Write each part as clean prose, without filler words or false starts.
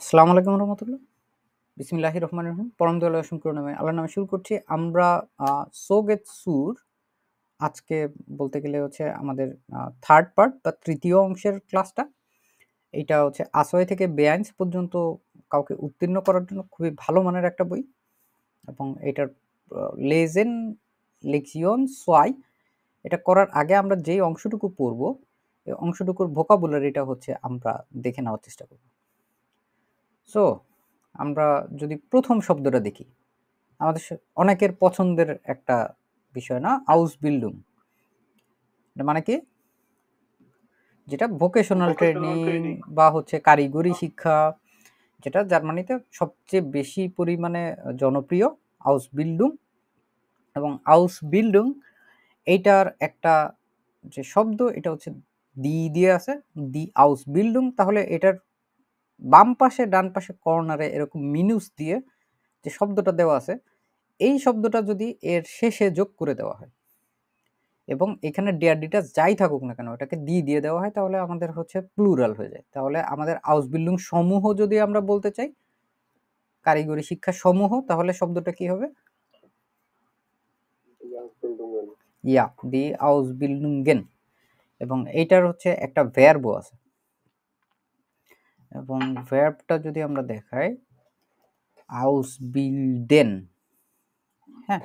আসসালামু আলাইকুম রহমতুল্লাহ। বিসমিল্লাহির রহমানির রহিম। পরম দয়ালু অসীম করুণাময় আল্লাহর নামে শুরু করছি। আমরা সোগেত সুর আজকে বলতে গেলে হচ্ছে আমাদের থার্ড পার্ট বা তৃতীয় অংশের ক্লাসটা। এইটা হচ্ছে আসওয়াই থেকে বেআইনস পর্যন্ত কাউকে উত্তীর্ণ করার জন্য খুবই ভালো মানের একটা বই এবং এটার লেজেন লেক্সিয়ন সোয়াই এটা করার আগে আমরা যেই অংশটুকু পড়ব এই অংশটুকুর ভোকাবুলারিটা হচ্ছে আমরা দেখে নেওয়ার চেষ্টা করব। সো আমরা যদি প্রথম শব্দটা দেখি, আমাদের অনেকের পছন্দের একটা বিষয় না, আউসবিল্ডুং। মানে কি, যেটা ভোকেশনাল ট্রেনিং বা হচ্ছে কারিগরি শিক্ষা, যেটা জার্মানিতে সবচেয়ে বেশি পরিমাণে জনপ্রিয় আউসবিল্ডুং। এবং আউসবিল্ডুং এইটার একটা যে শব্দ এটা হচ্ছে দি দিয়ে আছে, দি আউসবিল্ডুং। তাহলে এটার বাম পাশে ডান পাশে কর্নারে এরকম মিনুস দিয়ে যে শব্দটা দেওয়া আছে, এই শব্দটা যদি এর শেষে যোগ করে দেওয়া হয় এবং এখানে ডেয়ার ডিটাচ যাই থাকুক না কেন এটাকে দিয়ে দেওয়া হয়, তাহলে আমাদের হচ্ছে প্লুরাল হয়ে যায়। তাহলে আমাদের আউসবিল্ডিং সমূহ যদি আমরা বলতে চাই, কারিগরি শিক্ষা সমূহ, তাহলে শব্দটা কি হবে? ইয়া, দি আউসবিল্ডিংগেন। এবং এইটার হচ্ছে একটা ভার্বও আছে, এবং ভার্বটা যদি আমরা দেখাই, আউসবিল্ডেন। হ্যাঁ,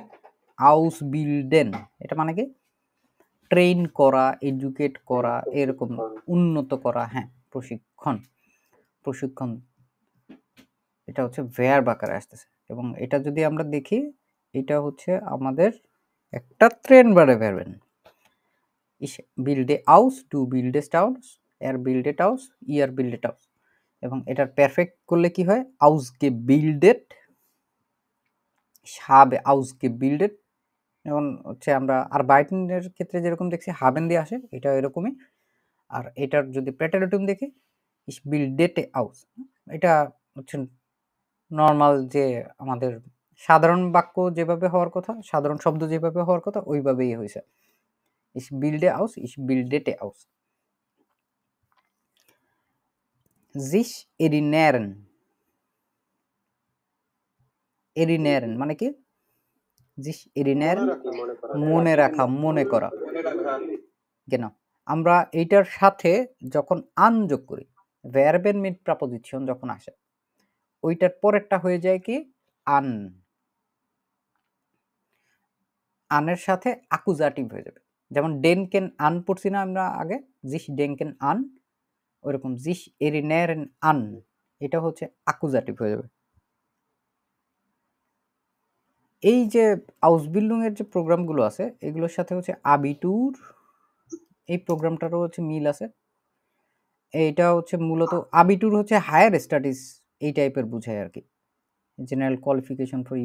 আউসবিল্ডেন এটা মানে কি? ট্রেন করা, এডুকেট করা, এরকম উন্নত করা। হ্যাঁ, প্রশিক্ষণ। প্রশিক্ষণ এটা হচ্ছে ভার্ব আকারে আসতেছে। এবং এটা যদি আমরা দেখি, এটা হচ্ছে আমাদের একটা ট্রেন বারে ভার্বেন। Ich bilde aus, du bildest aus, er bildet aus, ihr bildet aus। এবং এটার পারফেক্ট করলে কি হয়? ausgebildet, ich habe ausgebildet। যেমন হচ্ছে আমরা আর বাইটের ক্ষেত্রে যেরকম দেখছি হাবেন দিয়ে আসে, এটা এরকমই। আর এটার যদি প্রেটারেটিভ দেখি, ich bildete aus, এটা হচ্ছে নর্মাল যে আমাদের সাধারণ বাক্য যেভাবে হওয়ার কথা, সাধারণ শব্দ যেভাবে হওয়ার কথা, ওইভাবেই হয়েছে। ich bilde aus, ich bildete aus। sich erinnern, erinnern মানে কি? sich erinnern মনে রাখা, মনে করা। কেন আমরা এইটার সাথে যখন আন যোগ করি, ভার্বের মিড প্রিপজিশন যখন আসে, ওইটার পরেরটা হয়ে যায় কি? আন। আনের সাথে আকুজাটিভ হয়ে যাবে। যেমন ডেনকেন আন পড়ছি না আমরা আগে, জিস ডেনকেন আন, ওইরকম জিস এরিনেরেন আন, এটা হচ্ছে আকুজাটিভ হয়ে যাবে। এই যে আউসবিল্ডিং এর যে প্রোগ্রামগুলো আছে, এগুলোর সাথে হচ্ছে আবিটুর, এই প্রোগ্রামটারও হচ্ছে মিল আছে। এইটা হচ্ছে মূলত আবিটুর হচ্ছে হায়ার স্টাডিজ এই টাইপের বুঝায় আর কি, general qualification for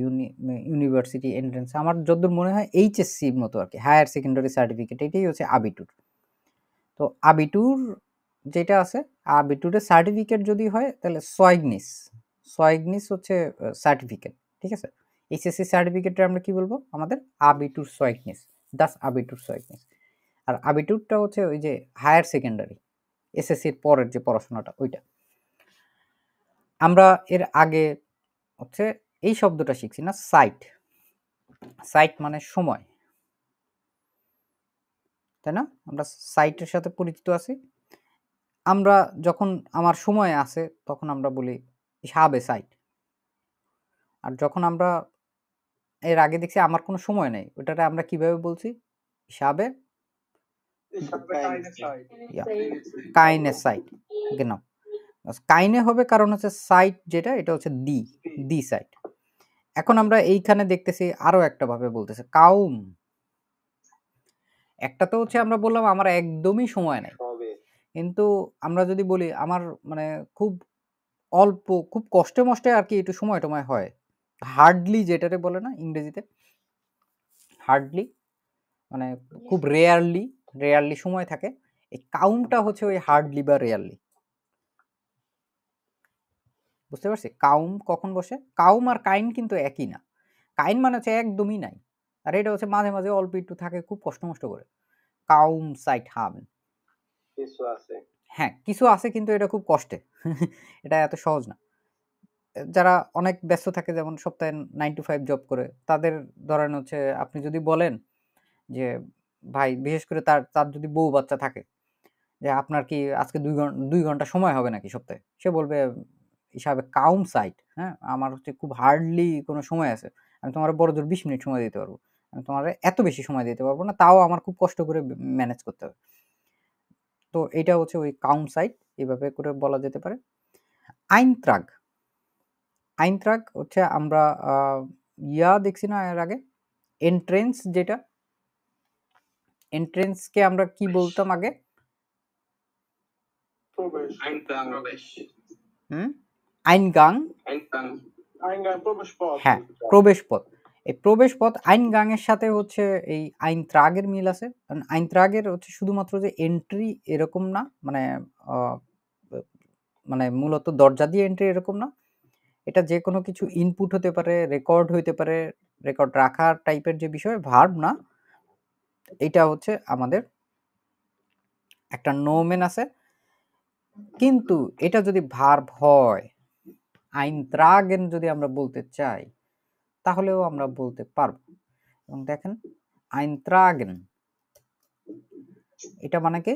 university entrance. আমার যতদূর মনে হয় এইচএসসির মতো আর কি, হায়ার সেকেন্ডারি সার্টিফিকেট, এটাই হচ্ছে আবিটুর। তো আবিটুর যেটা আছে, আবিটুরের সার্টিফিকেট যদি হয় তাহলে সোয়াইগনিস, সোয়াইগনিস হচ্ছে সার্টিফিকেট। ঠিক আছে, এইচএসসি সার্টিফিকেটে আমরা কি বলবো? আমাদের আবিটুর সোয়াইগনিস, দাস আবিটুর সোয়াইগনিস। আর আবিটুরটা হচ্ছে ওই যে হায়ার সেকেন্ডারি, এসএসসির পরের যে পড়াশোনাটা, ওইটা। আমরা এর আগে হচ্ছে এই শব্দটা শিখছি না, সাইট। সাইট মানে সময়, তাই না? আমরা সাইটের সাথে পরিচিত আছি। আমরা যখন আমার সময় আছে তখন আমরা বলি ich habe Zeit। আর যখন আমরা এর আগে দেখছি আমার কোনো সময় নেই, ওটারে আমরা কিভাবে বলছি? ich habe keine Zeit। genau, কাইনে হবে কারণ হচ্ছে সাইট যেটা, এটা হচ্ছে দি সাইট। এখন আমরা এইখানে দেখতেছি আরো একটা ভাবে বলতেছে, কাউম। একটা তো হচ্ছে আমরা বললাম আমার একদমই সময় নেই, কিন্তু আমরা যদি বলি আমার মানে খুব অল্প, খুব কষ্টে মষ্টে আর কি একটু সময় টময় হয়, হার্ডলি যেটারে বলে না ইংরেজিতে, হার্ডলি মানে খুব রেয়ারলি, রেয়ারলি সময় থাকে। এই কাউমটা হচ্ছে ওই হার্ডলি বা রেয়ারলি। বুঝতে পারছি কাউম কখন বসে? কাউম আর কাইন কিন্তু একই না। কাইন মানে হচ্ছে একদমই নাই, আর এটা হচ্ছে মাঝে মাঝে অল্প একটু থাকে, খুব কষ্ট মষ্ট করে। কাউম সাইট হাবেন, কিছু আছে, হ্যাঁ কিছু আছে, কিন্তু এটা খুব কষ্টে এটা এত সহজ না। যারা অনেক ব্যস্ত থাকে, যেমন সপ্তাহে 9 to 5 জব করে, তাদের ধরেন হচ্ছে আপনি যদি বলেন যে ভাই, বিশেষ করে তার যদি বউ বাচ্চা থাকে, যে আপনার কি আজকে 2 ঘন্টা সময় হবে নাকি সপ্তাহে? সে বলবে হিসাবে কাউম সাইট, হ্যাঁ? আমার হচ্ছে খুব হার্ডলি কোনো সময় আছে। আমি তোমারে বড়জোর 20 মিনিট সময় দিতে পারবো। আমি তোমারে এত বেশি সময় দিতে পারবো না। তাও আমার খুব কষ্ট করে ম্যানেজ করতে হবে। তো এইটা হচ্ছে ওই কাউম সাইট, এভাবে করে বলা যেতে পারে। আইনত্রাগ। আইনত্রাগ হচ্ছে আমরা দেখছি না এর আগে? এন্ট্রেন্স যেটা? এন্ট্রেন্সকে আমরা কি বলতাম আগে? প্রবেশ। হুম? আইনগাং। আইনগাং প্রবেশ পথ। হ্যাঁ, প্রবেশ পথ। এই প্রবেশ পথ আইনগাংয়ের সাথে হচ্ছে এই আইনত্রাগের মিল আছে। কারণ আইনত্রাগের হচ্ছে শুধুমাত্র যে এন্ট্রি এরকম না, মানে আ মানে মূলত দরজা দিয়ে এন্ট্রি এরকম না। এটা যেকোনো কিছু ইনপুট হতে পারে, রেকর্ড হইতে পারে, রেকর্ড রাখার টাইপের যে বিষয়, ভার্ব না। এইটা হচ্ছে আমাদের একটা নোমেন আছে। কিন্তু এটা যদি ভার্ব হয়, আইনত্রাগেন যদি আমরা বলতে চাই, তাহলেও আমরা বলতে পারব। এবং দেখেন আইনত্রাগেন, এটা মানে কি?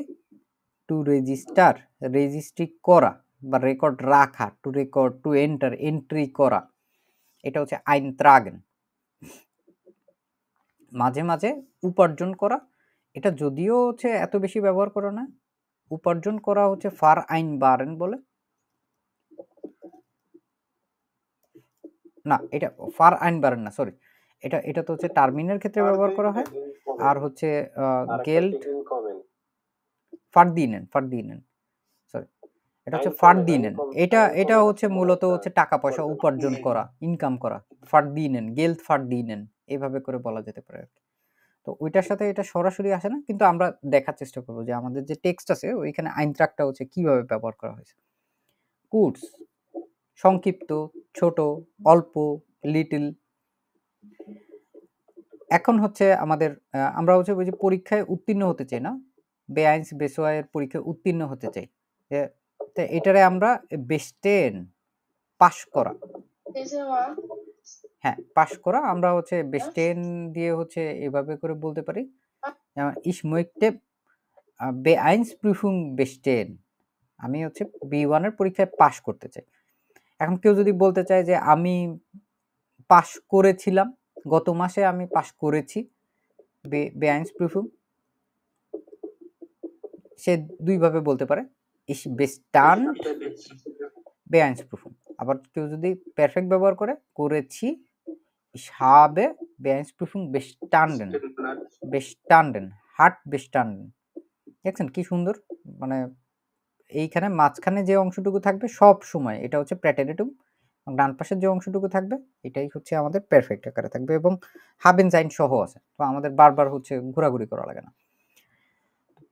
টু রেজিস্টার, রেজিস্ট্রি করা বা রেকর্ড রাখা, two record, to enter, entry করা, এটা হচ্ছে আইনত্রাগেন। মাঝে মাঝে উপার্জন করা, এটা যদিও হচ্ছে এত বেশি ব্যবহার করা না। উপার্জন করা হচ্ছে ফার আইন বারেন বলে, না এটা ফার আইন বারেন না, সরি, এটা তো হচ্ছে টার্মিনের ক্ষেত্রে ব্যবহার করা হয়। আর হচ্ছে গেল্ড ফারদিনেন, সরি, এটা হচ্ছে ফারদিনেন। এটা হচ্ছে মূলত হচ্ছে টাকা পয়সা উপার্জন করা, ইনকাম করা। ফারদিনেন, গেল্ড ফারদিনেন, এইভাবে করে বলা যেতে পারে আর কি। তো ওইটার সাথে এটা সরাসরি আসে না, কিন্তু আমরা দেখার চেষ্টা করব যে আমাদের যে টেক্সট আছে ওইখানে আইনট্রাগটা হচ্ছে কিভাবে ব্যবহার করা হয়েছে। কুটস, সংক্ষিপ্ত, ছোট, অল্প, লিটল। এখন হচ্ছে আমাদের আমরা হচ্ছে ওই যে পরীক্ষায় উত্তীর্ণ হতে চাই না, বেআইনস বেসোয়ায়ের পরীক্ষায় উত্তীর্ণ হতে চাই, তো এটারে আমরা বেস্টেন, পাস করা। হ্যাঁ, পাস করা আমরা হচ্ছে বেস্টেন দিয়ে হচ্ছে এভাবে করে বলতে পারি, যেমন ইস মইতে বেআইনসপ্রুফুং বেস্টেন, আমি হচ্ছে B1 এর পরীক্ষায় পাস করতে চাই। এখন কেউ যদি বলতে চায় যে আমি পাস করেছিলাম, গত মাসে আমি পাস করেছি, বেআইনসপ্রুফুং, সে দুইভাবে বলতে পারে, ইস বেস্টান্ড বেআইনসপ্রুফুং। আবার কেউ যদি পারফেক্ট ব্যবহার করে, করেছি, ich habe beeinflussung bestanden, bestanden, hat bestanden। দেখছেন কি সুন্দর, মানে এইখানে মাঝখানে যে অংশটুকু থাকবে সব সময় এটা হচ্ছে প্রেটেরিটুম, ডান পাশের যে অংশটুকু থাকবে এটাই হচ্ছে আমাদের পারফেক্ট আকারে থাকবে, এবং হাবেন সাইন সহ আছে, তো আমাদের বারবার হচ্ছে ঘোরাঘুরি করা লাগে না।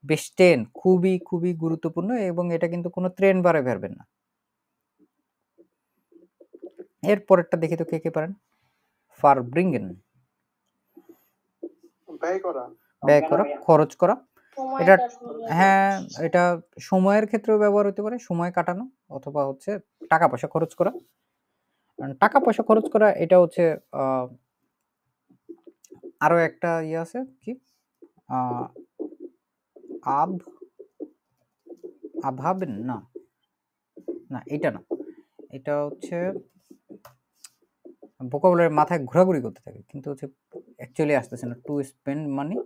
বেস্টেন খুবই খুবই গুরুত্বপূর্ণ, এবং এটা কিন্তু কোনো ট্রেন বারে ভারবেন না। এর পরেরটা দেখি তো কে কে পারেন। ফারব্রিঙ্গেন, ব্যয় করা, খরচ করা। এটা হ্যাঁ, এটা সময়ের ক্ষেত্রেও ব্যবহার হতে পারে, সময় কাটানো, অথবা হচ্ছে টাকা পয়সা খরচ করা। টাকা পয়সা খরচ করা এটা হচ্ছে আরো একটা ইয়ে আছে কি, আব আভাবেন না, না এটা না, এটা হচ্ছে ভোকাবুলারি মাথায় ঘোরাঘুরি করতে থাকে, কিন্তু হচ্ছে অ্যাকচুয়ালি আসতেছে না। To spend money,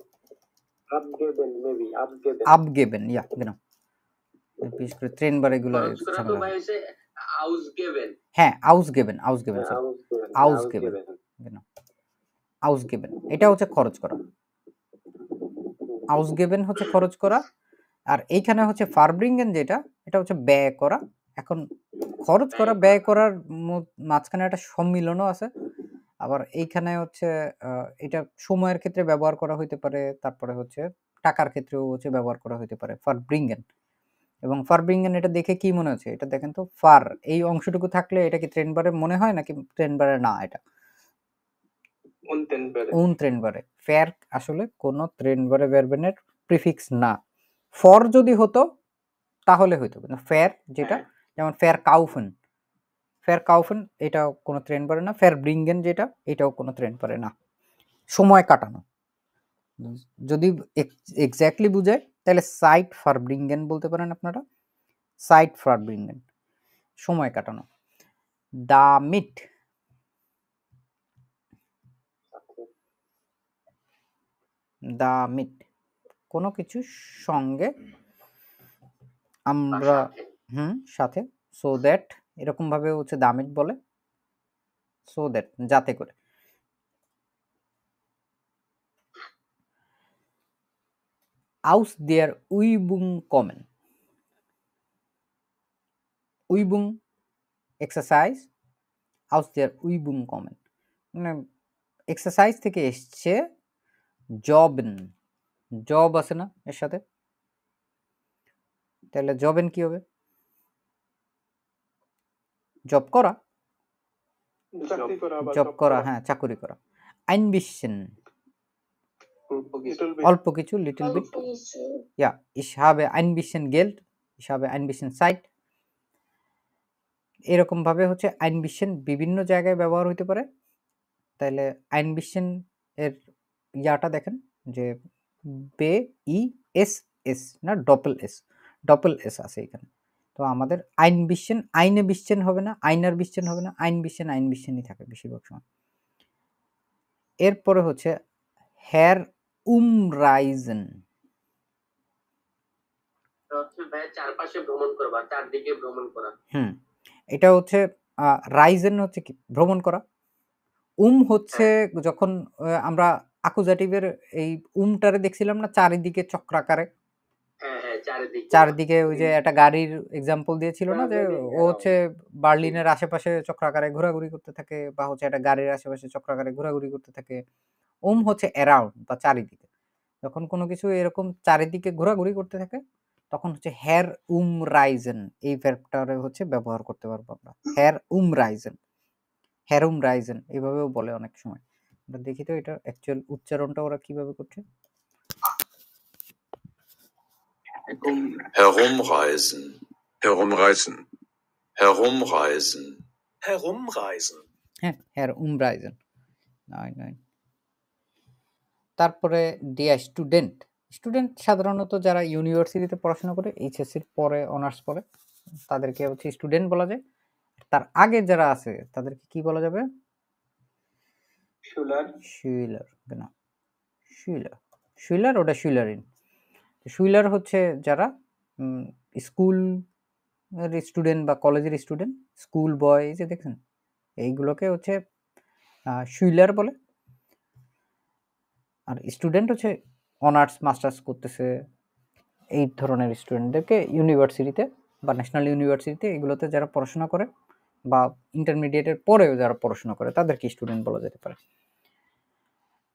abgeben, ja genau, বিশেষ করে ট্রেন বার এগুলো ঝামেলা হয়। হ্যাঁ, ausgeben, sorry, ausgeben, genau, ausgeben এটা হচ্ছে খরচ করা। ausgeben হচ্ছে খরচ করা, আর এইখানে হচ্ছে ফারব্রিঙ্গেন যেটা, এটা হচ্ছে ব্যয় করা। এখন খরচ করা, ব্যয় করার মাঝখানে একটা সম্মিলনও আছে। আবার এইখানে হচ্ছে এটা সময়ের ক্ষেত্রে ব্যবহার করা হইতে পারে, তারপরে হচ্ছে টাকার ক্ষেত্রেও হচ্ছে ব্যবহার করা হইতে পারে ফারব্রিঙ্গেন। এবং ফারব্রিঙ্গেন এটা দেখে কি মনে হচ্ছে, এটা দেখেন তো, ফার এই অংশটুকু থাকলে এটা কি ট্রেন বারে মনে হয় নাকি ট্রেন বারে না, এটা ট্রেন বারে। ফের আসলে কোনো ট্রেন বারে ভার্বেনের প্রিফিক্স না। ফর যদি হতো তাহলে হইতো, কিন্তু ফের যেটা, যেমন ফের কাউফেন, ফেয়ার কাউফেন এটাও কোনো ট্রেন পড়ে না। ফেয়ার ব্রিঙ্গেন যেটা এটাও কোনো ট্রেন পড়ে না। সময় কাটানো যদি এক্স্যাক্টলি বুঝায় তাহলে সাইট ফার ব্রিঙ্গেন বলতে পারেন আপনারা। সাইট ফার ব্রিঙ্গেন সময় কাটানো। দা মিট দা মিট কোনো কিছু সঙ্গে আমরা সাথে সো দ্যাট এরকম ভাবে হচ্ছে দামিট বলে সো দ্যাট যাতে করে। আউস দেয়ার উইবুং কমেন উইবুং এক্সারসাইজ আউস দেয়ার উইবুং কমেন মানে এক্সারসাইজ থেকে এসছে জবেন জব আছে না এর সাথে তাহলে জবেন কি হবে জব করা চাকরি করা বা জব করা হ্যাঁ চাকরি করা। আইনবিশন little bit. অল্প কিছু little bit ja ich habe ein bisschen Geld ich habe ein bisschen Zeit এরকম ভাবে হচ্ছে আইনবিশন বিভিন্ন জায়গায় ব্যবহার হতে পারে। তাহলে আইনবিশন এর ইয়াটা দেখেন যে বে ই এস এস না ডপল এস আছে এখানে। তো আমাদের আইনবিশন আইনে বিশন হবে না আইনার বিশন হবে না আইনবিশনই থাকে বেশিরভাগ সময়। এরপরে হচ্ছে হেয়ার উমরাইজেন চারপাশে ভ্রমণ করবা চারদিকে ভ্রমণ করা। এটা হচ্ছে রাইজেন হচ্ছে কি ভ্রমণ করা। হচ্ছে যখন আমরা আকুজাটিভের এই উমটারে দেখছিলাম না চারিদিকে চক্রাকারে চারিদিকে ওই যে একটা গাড়ির এক্সাম্পল দিয়েছিল না যে ও হচ্ছে বার্লিনের আশেপাশে চক্রাকারে ঘোরাঘুরি করতে থাকে বা হচ্ছে একটা গাড়ির আশেপাশে চক্রাকারে ঘোরাঘুরি করতে থাকে। হচ্ছে অ্যারাউন্ড বা চারিদিকে। যখন কোনো কিছু এরকম চারিদিকে ঘোরাঘুরি করতে থাকে তখন হচ্ছে হেয়ার রাইজেন এই ভার্বটারে হচ্ছে ব্যবহার করতে পারবো আমরা। হেয়ার রাইজেন এইভাবেও বলে অনেক সময়। আমরা দেখি তো এটা অ্যাকচুয়াল উচ্চারণটা ওরা কিভাবে করছে। Herumreisen. Herumreisen. Herumreisen. Herumreisen. হ্যাঁ হেয়ার রাইজেন। তারপরে ডিয়ার স্টুডেন্ট সাধারণত যারা ইউনিভার্সিটিতে পড়াশোনা করে এইচএসসির পরে অনার্স পড়ে তাদেরকে হচ্ছে স্টুডেন্ট বলা যায়। তার আগে যারা আছে তাদেরকে কি বলা যাবে শুইলার ওটা শুইলারিন। শুইলার হচ্ছে যারা স্কুল স্টুডেন্ট বা কলেজের স্টুডেন্ট স্কুল বয় যে দেখছেন এইগুলোকে হচ্ছে শুইলার বলে। আর স্টুডেন্ট হচ্ছে অনার্স মাস্টার্স করতেছে এই ধরনের স্টুডেন্টদেরকে ইউনিভার্সিটিতে বা ন্যাশনাল ইউনিভার্সিটিতে এগুলোতে যারা পড়াশোনা করে বা ইন্টারমিডিয়েটের পরেও যারা পড়াশোনা করে তাদেরকে স্টুডেন্ট বলা যেতে পারে।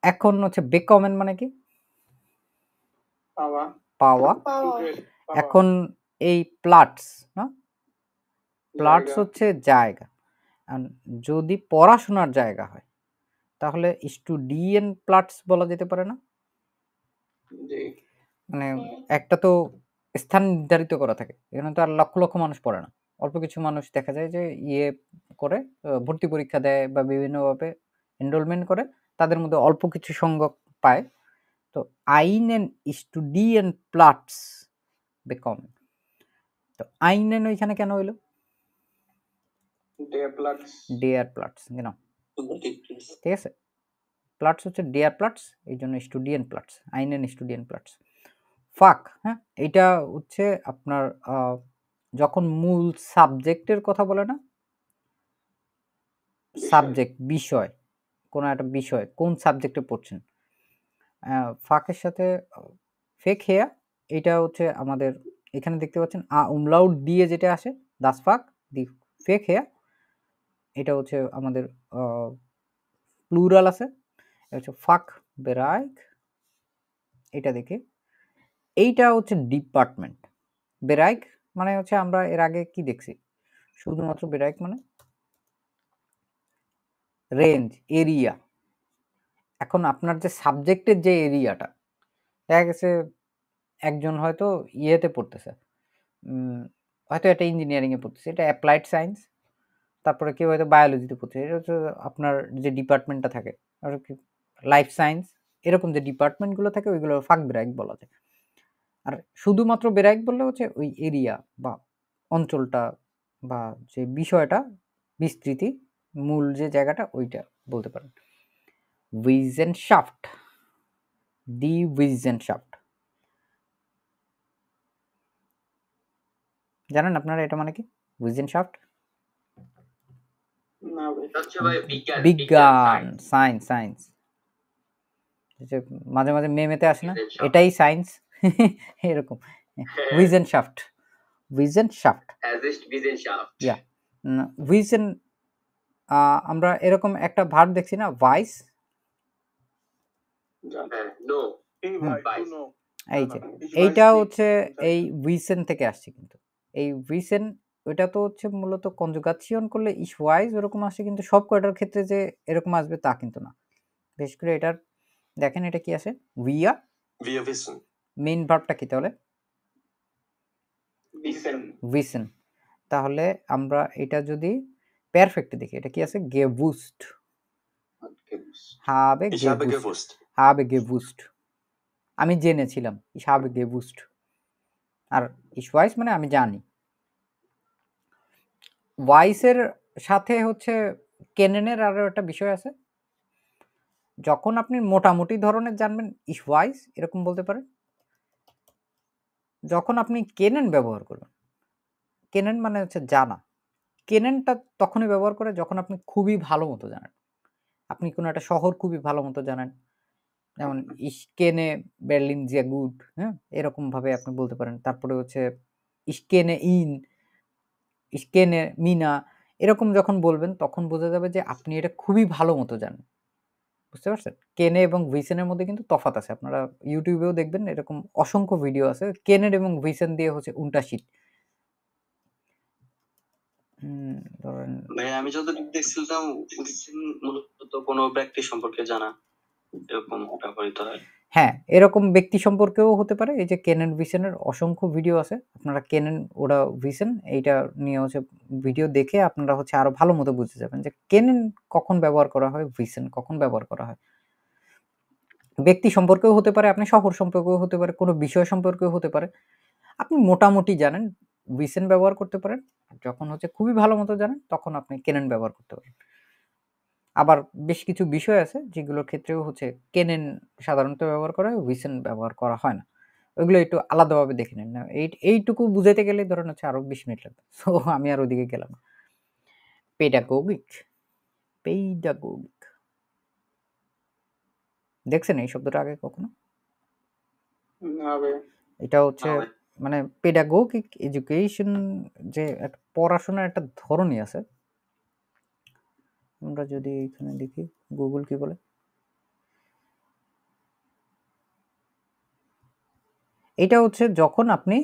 এখন হচ্ছে বেকমেন মানে কি পাওয়া। এখন এই প্লাটস না প্লাটস হচ্ছে জায়গা। যদি পড়াশোনার জায়গা হয় তাহলে স্টুডিয়েন প্লাটস বলা যেতে পারে না। মানে একটা তো স্থান নির্ধারিত করা থাকে এখানে তো আর লক্ষ লক্ষ মানুষ পড়ে না। অল্প কিছু মানুষ দেখা যায় যে করে ভর্তি পরীক্ষা দেয় বা বিভিন্নভাবে এনরোলমেন্ট করে তাদের মধ্যে অল্প কিছু সংখ্যক পায়। তো আইনেন স্টুডিয়েন প্লাটস বেকমেন। তো আইনেন ওইখানে কেন হইলো ডেয়ার প্লাটস কেন ঠিক আছে। প্লাটস হচ্ছে ডেয়ার প্লাটস এই জন্য স্টুডিয়েন প্লাটস আইনেন স্টুডিয়েন প্লাটস। ফাক হ্যাঁ এটা হচ্ছে আপনার যখন মূল সাবজেক্টের কথা বলে না সাবজেক্ট বিষয় কোন একটা বিষয় কোন সাবজেক্টে পড়ছেন ফাকের সাথে ফেক হেয়া এটা হচ্ছে আমাদের এখানে দেখতে পাচ্ছেন উমলাউট দিয়ে যেটা আসে দাস ফাক দি ফেক হেয়া এটা হচ্ছে আমাদের প্লুরাল আছে হচ্ছে ফাক বেরাইক। এটা দেখে এইটা হচ্ছে ডিপার্টমেন্ট। বেরাইক মানে হচ্ছে আমরা এর আগে কি দেখছি শুধুমাত্র বেরাইক মানে রেঞ্জ এরিয়া। এখন আপনার যে সাবজেক্টের যে এরিয়াটা দেখা গেছে একজন হয়তো ইয়েতে পড়তেছে হয়তো এটা ইঞ্জিনিয়ারিংয়ে পড়তেছে এটা অ্যাপ্লাইড সায়েন্স তারপরে কেউ হয়তো বায়োলজিতে পড়ছে, এটা হচ্ছে আপনার যে ডিপার্টমেন্টটা থাকে, আর কি লাইফ সায়েন্স, এরকম যে ডিপার্টমেন্টগুলো থাকে ওইগুলো ফাঁক বেরাইক বলা যায়। আর শুধুমাত্র বেরাইক বললে হচ্ছে ওই এরিয়া বা অঞ্চলটা বা যে বিষয়টা বিস্তৃতি মূল যে জায়গাটা ওইটা বলতে পারেন। উইজেনশাফট, দি উইজেনশাফট, জানেন আপনারা এটা মানে কি? উইজেনশাফট না ভাই। এটা হচ্ছে ভাই বিজ্ঞান বিজ্ঞান, সায়েন্স, সায়েন্স। যে মাঝে মাঝে মেমেতে আসে না, Wissenschaft। এটাই সায়েন্স এরকম। উইজেনশাফট, উইজেনশাফট, Es ist Wissenschaft। ইয়া। উইজেন, আমরা এরকম একটা ভার্ব দেখছি না, ভাইস। No, এই ভাই ভাই। শুনো, এই না, যে না, ich এইটা weiß nicht, হচ্ছে জানি এই না। উইসেন থেকে আসছে, কিন্তু এই উইসেন ওইটা তো হচ্ছে মূলত কনজুগাসিয়ন করলে ইস ওয়াইজ ওরকম আসে, কিন্তু সব কয়টার ক্ষেত্রে যে এরকম আসবে তা কিন্তু না। বিশেষ করে এটার দেখেন এটা কি আসে, উইয়া, Wir wissen. মেইন ভার্বটা কি তাহলে? Wissen, Usain. তাহলে আমরা এটা যদি পারফেক্ট দেখি, এটা কি আছে? গেবুস্ট, habe Ich habe gewusst, gewusst. habe gewusst, আমি জেনেছিলাম, ich habe gewusst। আর ich weiß মানে আমি জানি। ওয়াইসের সাথে হচ্ছে কেনেনের আরো একটা বিষয় আছে, যখন আপনি মোটামুটি ধরনের জানবেন ich weiß এরকম বলতে পারেন, যখন আপনি কেনেন ব্যবহার করবেন, কেনেন মানে হচ্ছে জানা, কেনেনটা তখনই ব্যবহার করে যখন আপনি খুবই ভালো মতো জানেন। আপনি কোনো একটা শহর খুবই ভালো মতো জানেন, যেমন ich kenne Berlin sehr gut, হ্যাঁ? এরকমভাবে আপনি বলতে পারেন। তারপরে হচ্ছে ich kenne ihn, ich kenne Mina, এরকম যখন বলবেন তখন বোঝা যাবে যে আপনি এটা খুবই ভালো মতো জানেন। বুঝতে পারছেন? কেনে এবং ভিসেনের মধ্যে কিন্তু তফাৎ আছে। আপনারা ইউটিউবেও দেখবেন এরকম অসংখ্য ভিডিও আছে। কেনেন এবং ভিসেন দিয়ে হচ্ছে উল্টা শীট। ধরেন ভাই আমি যতটুকু দেখছিলাম উইসেন মূলত কোনো ব্যক্তি সম্পর্কে জানা, এরকম ব্যবহৃত হয়। হ্যাঁ, এরকম ব্যক্তি সম্পর্কেও হতে পারে। এই যে কেনেন ভিসেনের অসংখ্য ভিডিও আছে। আপনারা কেনেন ওরা ভিসেন এইটা নিয়ে হচ্ছে ভিডিও দেখে আপনারা হচ্ছে আরো ভালো মতো বুঝে যাবেন যে কেনেন কখন ব্যবহার করা হয়, ভিসেন কখন ব্যবহার করা হয়। ব্যক্তি সম্পর্কেও হতে পারে, আপনি শহর সম্পর্কেও হতে পারে, কোনো বিষয় সম্পর্কেও হতে পারে। আপনি মোটামুটি জানেন, ভিসেন ব্যবহার করতে পারেন। যখন হচ্ছে খুবই ভালো মতো জানেন তখন আপনি কেনেন ব্যবহার করতে পারেন। আবার বেশ কিছু বিষয় আছে যেগুলোর ক্ষেত্রেও হচ্ছে কেনেন সাধারণত ব্যবহার করা হয়, ভিসেন ব্যবহার করা হয় না। ওইগুলো একটু আলাদাভাবে দেখে নিন না। এইটুকু বুঝাইতে গেলে ধরেন হচ্ছে আরো 20 মিনিট লাগবে। সো আমি আর ওদিকে গেলাম না। পেডাগোগিক, পেডাগোগিক, দেখছেন এই শব্দটা আগে কখনো? না ভাই। এটা হচ্ছে না ভাই। মানে পেডাগোগিক এডুকেশন, যে একটা পড়াশোনার একটা ধরনই আছে। আমরা যদি এখানে দেখি গুগল কি বলে, এটা হচ্ছে যখন আপনি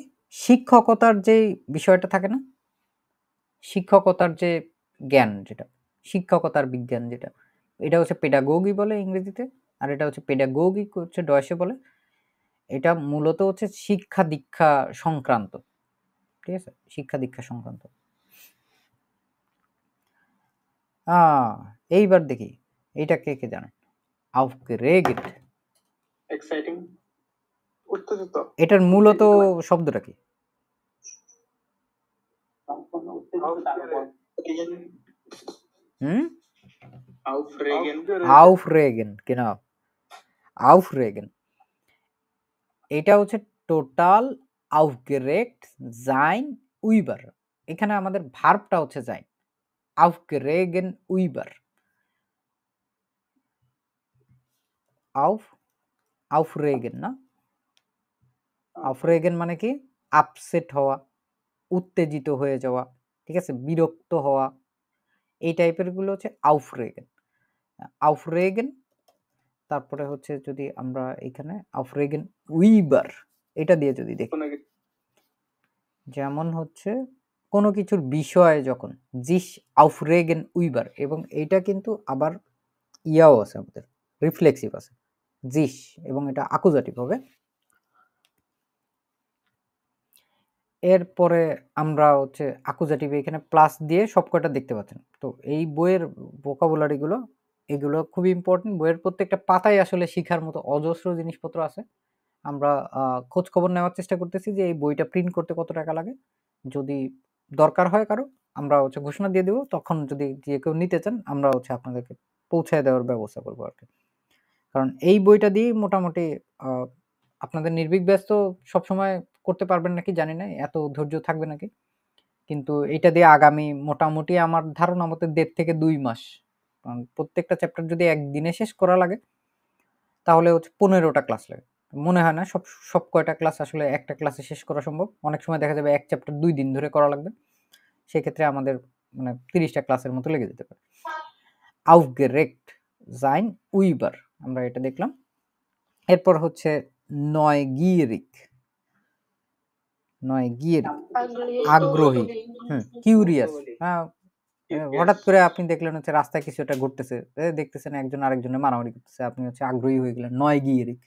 শিক্ষকতার যে বিষয়টা থাকে না, শিক্ষকতার যে জ্ঞান, যেটা শিক্ষকতার বিজ্ঞান, যেটা এটা হচ্ছে পেডাগোগি বলে ইংরেজিতে, আর এটা হচ্ছে পেডাগোগিক হচ্ছে ডয়েশে বলে। এটা মূলত হচ্ছে শিক্ষা দীক্ষা সংক্রান্ত, ঠিক আছে? শিক্ষা দীক্ষা সংক্রান্ত। এইবার দেখি এইটা কে কে জানেন? aufgeregt, এক্সাইটিং, উত্তেজিত। এটার মূলত শব্দটা কি? হুম, Aufregen, aufregen, genau, aufregen। এটা হচ্ছে টোটাল aufgeregt sein über, এখানে আমাদের ভার্বটা হচ্ছে sein, aufgeregen über, aufregen না, aufregen মানে কি? আপসেট হওয়া, উত্তেজিত হয়ে যাওয়া, ঠিক আছে? বিরক্ত হওয়া, এই টাইপের গুলো হচ্ছে aufregen। aufregen, তারপরে হচ্ছে যদি আমরা এখানে aufregen über এটা দিয়ে যদি দেখি, যেমন হচ্ছে কোনো কিছুর বিষয়ে যখন sich aufregen über, এবং এইটা কিন্তু আবার ইয়াও আছে, আমাদের রিফ্লেক্সিভ আছে sich, এবং এটা অ্যাকুজাটিভ হবে। এরপরে আমরা হচ্ছে অ্যাকুজাটিভ এখানে প্লাস দিয়ে সবকটা দেখতে পাচ্ছেন। তো এই বইয়ের ভোকাবুলারিগুলো এগুলো খুবই ইম্পর্টেন্ট। বইয়ের প্রত্যেকটা পাতায় আসলে শিখার মতো অজস্র জিনিসপত্র আছে। আমরা খোঁজ খবর নেওয়ার চেষ্টা করতেছি যে এই বইটা প্রিন্ট করতে কত টাকা লাগে। যদি দরকার হয় কারো আমরা হচ্ছে ঘোষণা দিয়ে দেবো, তখন যদি যে কেউ নিতে চান আমরা হচ্ছে আপনাদেরকে পৌঁছায় দেওয়ার ব্যবস্থা করবো আর কি। কারণ এই বইটা দিয়ে মোটামুটি আপনাদের নির্ভীক ব্যস্ত সবসময় করতে পারবেন নাকি জানি না, এত ধৈর্য থাকবে নাকি, কিন্তু এটা দিয়ে আগামী মোটামুটি আমার ধারণা মতে 1.5 থেকে 2 মাস, কারণ প্রত্যেকটা চ্যাপ্টার যদি একদিনে শেষ করা লাগে তাহলে হচ্ছে 15টা ক্লাস লাগে। মনে হয় না সব কয়টা ক্লাস আসলে একটা ক্লাসে শেষ করা সম্ভব। অনেক সময় দেখা যাবে এক চ্যাপ্টার 2 দিন ধরে করা লাগবে, সেক্ষেত্রে আমাদের মানে 30টা ক্লাসের মতো লেগে যেতে পারে। aufgeregt sein über আমরা এটা দেখলাম। এরপর হচ্ছে neugierig, আগ্রহী, কিউরিয়াস। হঠাৎ করে আপনি দেখলেন হচ্ছে রাস্তায় কিছু একটা ঘটতেছে, দেখতেছেন একজন আরেকজনের মারামারি করতেছে, আপনি হচ্ছে আগ্রহী হয়ে গেলেন, neugierig।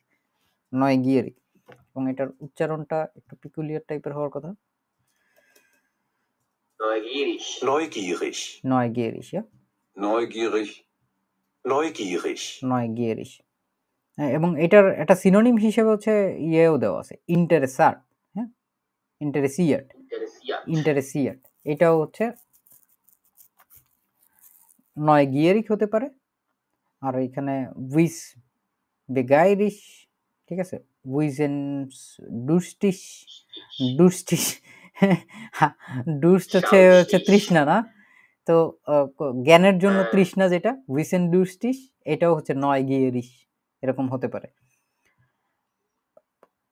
এবং এটার উচ্চারণটা একটু পিকুলিয়ার টাইপের হওয়ার কথা, Neugierig. neugierig, ja? Neugierig. neugierig। এবং এটার একটা সিনোনিম হিসেবে হচ্ছে ইয়েও দেওয়া আছে, ইন্টারেসার্ট। হ্যাঁ, ইন্টারেসিয়াট এটাও হচ্ছে neugierig হতে পারে। আর এখানে উইস বেগাইরিশ, ঠিক আছে, দুষ্টিস দুষ্ট হচ্ছে তৃষ্ণা না, তো জ্ঞানের জন্য তৃষ্ণা যেটা উইসেন দুষ্টিস, এটাও হচ্ছে neugierig এরকম হতে পারে।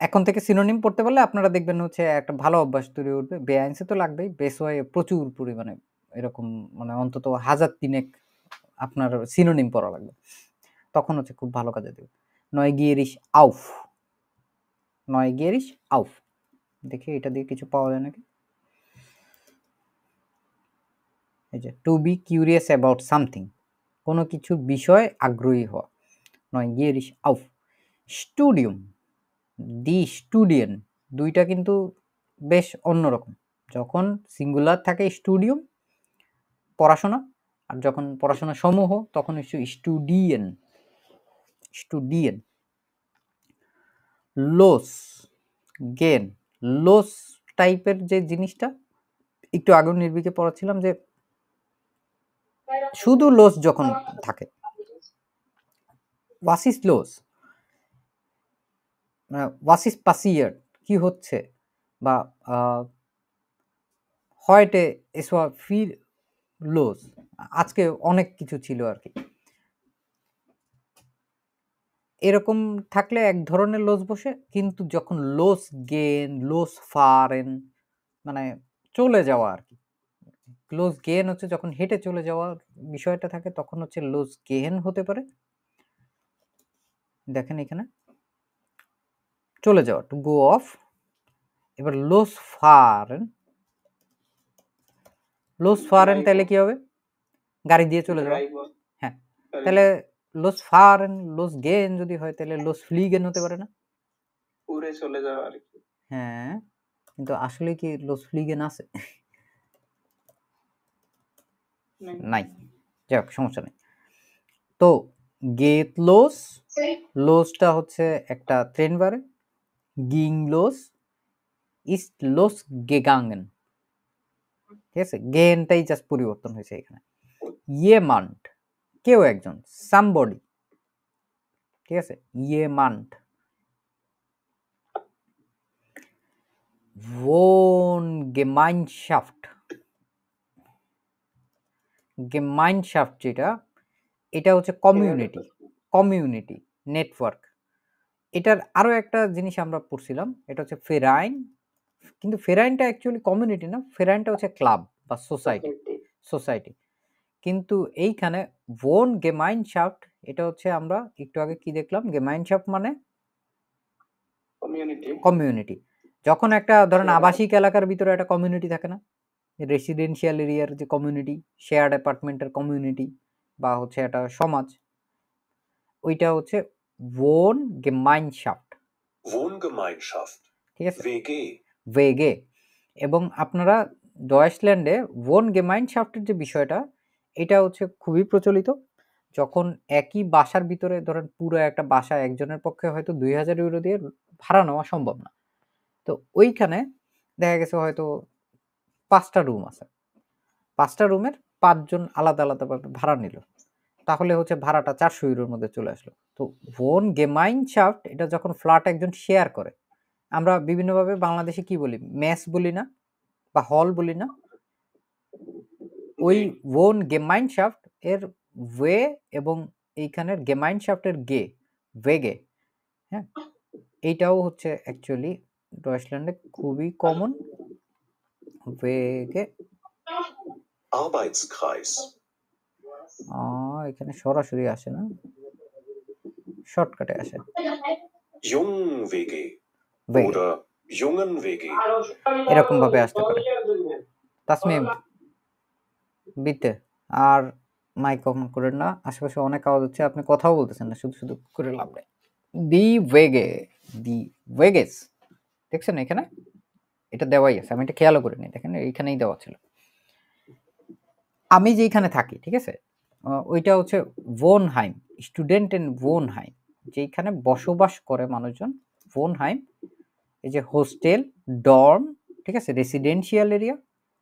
এখন থেকে সিনোনিম পড়তে পারলে আপনারা দেখবেন হচ্ছে একটা ভালো অভ্যাস তৈরি উঠবে। বেআইনসে তো লাগবেই, বেসওয়ে প্রচুর পরিমাণে এরকম মানে অন্তত 1000-3 আপনার সিনোনিম পড়া লাগবে, তখন হচ্ছে খুব ভালো কাজে দেবে। neugierig auf, দেখি এটা দিয়ে কিছু পাওয়া যায় নাকি। এই যে to be curious about something, কোনো কিছুর বিষয়ে আগ্রহী হওয়া, neugierig auf। স্টুডিয়াম, দি স্টুডিয়েন, দুইটা কিন্তু বেশ অন্যরকম। যখন সিঙ্গুলার থাকে স্টুডিয়াম পড়াশোনা, আর যখন পড়াশোনা সমূহ তখন হচ্ছে স্টুডিয়েন। লোস গেন, লোস টাইপের যে জিনিসটা একটু আগে নির্বিকে পড়াচ্ছিলাম, যে শুধু লোস যখন থাকে, ওয়াসিস লোস, ওয়াসিস পাসিয়ার, কি হচ্ছে, বা হয়টে এসওয়া ফির লোস, আজকে অনেক কিছু ছিল আর কি, এরকম থাকলে এক ধরনের লোস বসে। কিন্তু যখন লোস গেন, লোস ফারেন মানে চলে যাওয়া আর কি, লোস গেন হচ্ছে যখন হেঁটে চলে যাওয়ার বিষয়টা থাকে, তখন হচ্ছে লোস গেন হতে পারে। দেখেন এখানে চলে যাওয়া, টু গো অফ। এবার লোস ফারেন তাহলে কি হবে, গাড়ি দিয়ে চলে যাওয়া। হ্যাঁ, তাহলে লোস ফারেন লোস গেন যদি হয় তাহলে লোস ফ্লিগেন হতে পারে না, উড়ে চলে যাওয়া আর কি। হ্যাঁ, কিন্তু আসলে কি লোস ফ্লিগেন আছে? নাই, যাই হোক সমস্যা নেই। তো গেট লোসটা হচ্ছে একটা ট্রেন বারে, গিং লোস ইস্ট লোস গেগাঙ্গেন, ঠিক আছে, গেনটাই জাস্ট পরিবর্তন হয়েছে এখানে। ইয়েমান্ট, কেউ একজন, সামবডি, ঠিক আছে, ইয়েমান্ট। গেমাইনশাফট যেটা, এটা হচ্ছে কমিউনিটি নেটওয়ার্ক। এটার আরো একটা জিনিস আমরা পড়ছিলাম, এটা হচ্ছে ফেরাইন, কিন্তু ফেরাইনটা অ্যাকচুয়ালি কমিউনিটি না, ফেরাইনটা হচ্ছে ক্লাব বা সোসাইটি। কিন্তু এইখানে ভোন গেমাইনশাফট, এটা হচ্ছে আমরা একটু আগে কি দেখলাম, গেমাইনশাফট মানে কমিউনিটি। যখন একটা ধরেন আবাসিক এলাকার ভিতরে একটা কমিউনিটি থাকে না, রেসিডেন্সিয়াল এরিয়ার যে কমিউনিটি, শেয়ার্ড অ্যাপার্টমেন্টের কমিউনিটি, বা হচ্ছে একটা সমাজ, ওইটা হচ্ছে Wohngemeinschaft, ঠিক আছে, VG। এবং আপনারা ডয়েচল্যান্ডে ভন গেমাইনশাফটের যে বিষয়টা, এটা হচ্ছে খুবই প্রচলিত। যখন একই বাসার ভিতরে ধরেন পুরো একটা বাসা একজনের পক্ষে হয়তো 2000 ইউরো দিয়ে ভাড়া নেওয়া সম্ভব না, তো ওইখানে দেখা গেছে হয়তো 5টা রুম আছে, 5টা রুমের 5 জন আলাদা আলাদাভাবে ভাড়া নিল, তাহলে হচ্ছে ভাড়াটা 400 ইউরোর মধ্যে চলে আসলো। তো ভন গেমাইনশাফট এটা যখন ফ্ল্যাট একজন শেয়ার করে, আমরা বিভিন্নভাবে বাংলাদেশে কি বলি, মেস বলি না বা হল বলি না, ওই ভন গেমাইনশাফট এর ওয়ে এবং এইখানের গেমাইনশাফটের ওয়েগে, হ্যাঁ, এইটাও হচ্ছে অ্যাকচুয়ালি ডয়েচল্যান্ডে খুবই কমন। ওয়েগে Arbeitskreis. এখানে সরাসরি আসে না, শর্টকাটে আসে। Jungen-WG ওয়েগে oder Jungen-WG. এরকম ভাবে আসতে পারে। তাসমিম বিতে আর মাইক অন করেন না, আশেপাশে অনেক আওয়াজ হচ্ছে, আপনি কথাও বলতেছেন না, শুধু শুধু করে লাভ নেই। দি ওয়েগেস দেখছেন এখানে, এটা দেওয়াই আছে, আমি এটা খেয়ালও করিনি, দেখেন এইখানেই দেওয়া ছিল। আমি যেইখানে থাকি, ঠিক আছে, ওইটা হচ্ছে ভোনহাইম, স্টুডেন্ট ইন ভোনহাইম, যেইখানে বসবাস করে মানুষজন, ভোনহাইম। এই যে হোস্টেল, ডর্ম, ঠিক আছে, রেসিডেন্সিয়াল এরিয়া,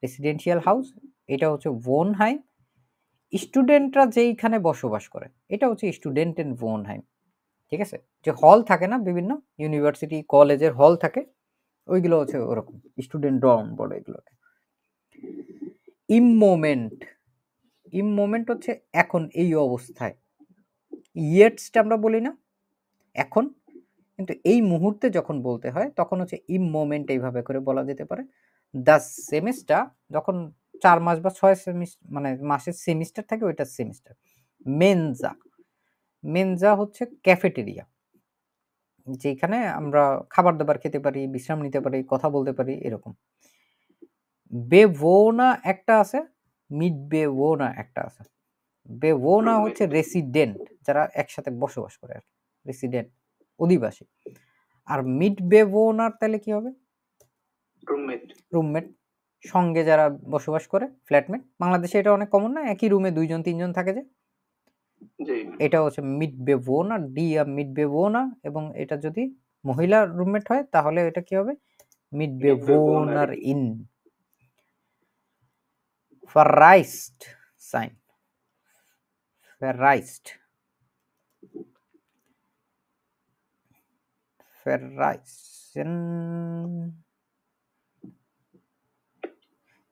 রেসিডেন্সিয়াল হাউস, এটা হচ্ছে ভোনহাইম। স্টুডেন্টরা যেইখানে বসবাস করে, এটা হচ্ছে স্টুডেন্ট ইন ভোনহাইম, ঠিক আছে। যে হল থাকে না, বিভিন্ন ইউনিভার্সিটি কলেজের হল থাকে, ওইগুলো হচ্ছে ওরকম স্টুডেন্ট ডর্ম বলে এগুলোকে। ইমমোমেন্ট হচ্ছে এখন, এই অবস্থায়। ইয়েটসটা আমরা বলি না এখন, কিন্তু এই মুহূর্তে যখন বলতে হয় তখন হচ্ছে ইমমোমেন্ট, এইভাবে করে বলা যেতে পারে। দ্য সেমিস্টার যখন 4 মাস বা 6 সেমিস্টার মানে মাসের সেমিস্টার থাকে, ওইটা সেমিস্টার। মেনজা হচ্ছে ক্যাফেটেরিয়া, যেখানে আমরা খাবার দাবার খেতে পারি, বিশ্রাম নিতে পারি, কথা বলতে পারি, এরকম। বেভোনা একটা আছে, মিড বেভোনা একটা আছে। বেভোনা হচ্ছে রেসিডেন্ট, যারা একসাথে বসবাস করে আর রেসিডেন্ট, অধিবাসী। আর মিড বেভোনার তাহলে কি হবে? রুমমেট, সঙ্গে যারা বসবাস করে, ফ্ল্যাটমেট। বাংলাদেশে এটা অনেক কমন না, একই রুমে 2 জন 3 জন থাকে যে, এটা হচ্ছে মিড বেভোনা, মিড বেভোনা। এবং এটা যদি মহিলা রুমমেট হয় তাহলে এটা কি হবে? মিড বেভোনার ইন। ফারাইস্ট সাইন, ফারাইস্ট,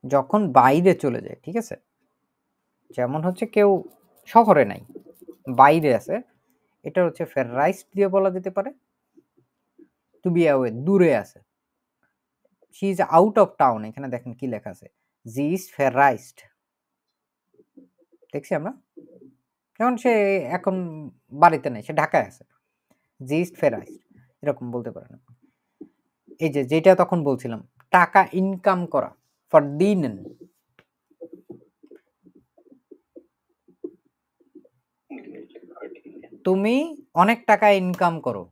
যখন বাইরে চলে যায়, ঠিক আছে, যেমন হচ্ছে কেউ শহরে নাই, বাইরে আছে, এটা হচ্ছে ফেরাইস্ট দিয়ে বলা যেতে পারে। টু বি অ্যাওয়ে, দূরে আছে। She is out of town, এখানে দেখেন কি লেখা আছে, জি ইজ ফেরাইস্ট। দেখছি আমরা, যেমন সে এখন বাড়িতে নেই, সে ঢাকায় আছে, জি ইজ ফেরাইস্ট, এরকম বলতে পারেন। এই যে যেটা তখন বলছিলাম, টাকা ইনকাম করা, ফারদিনেন। তুমি অনেক টাকা ইনকাম করো,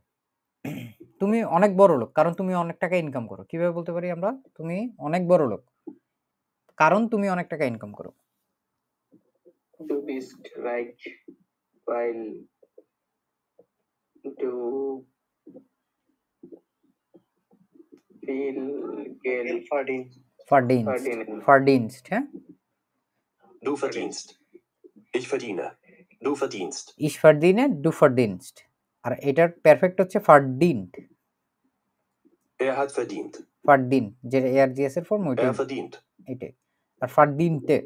তুমি অনেক বড় লোক কারণ তুমি অনেক টাকা ইনকাম করো। কিভাবে বলতে পারি আমরা, তুমি অনেক বড় লোক কারণ তুমি অনেক টাকা ইনকাম করো। Du bist reich, weil du viel Geld verdienst, হ্যাঁ, Du verdienst. Ich verdiene. Du verdienst. ich verdiene, du verdienst। আর এটার পারফেক্ট হচ্ছে verdient, Er hat verdient. verdient, যেটা ARGS এর ফর্ম, ওইটাই Er verdient. এটাই। আর verdiente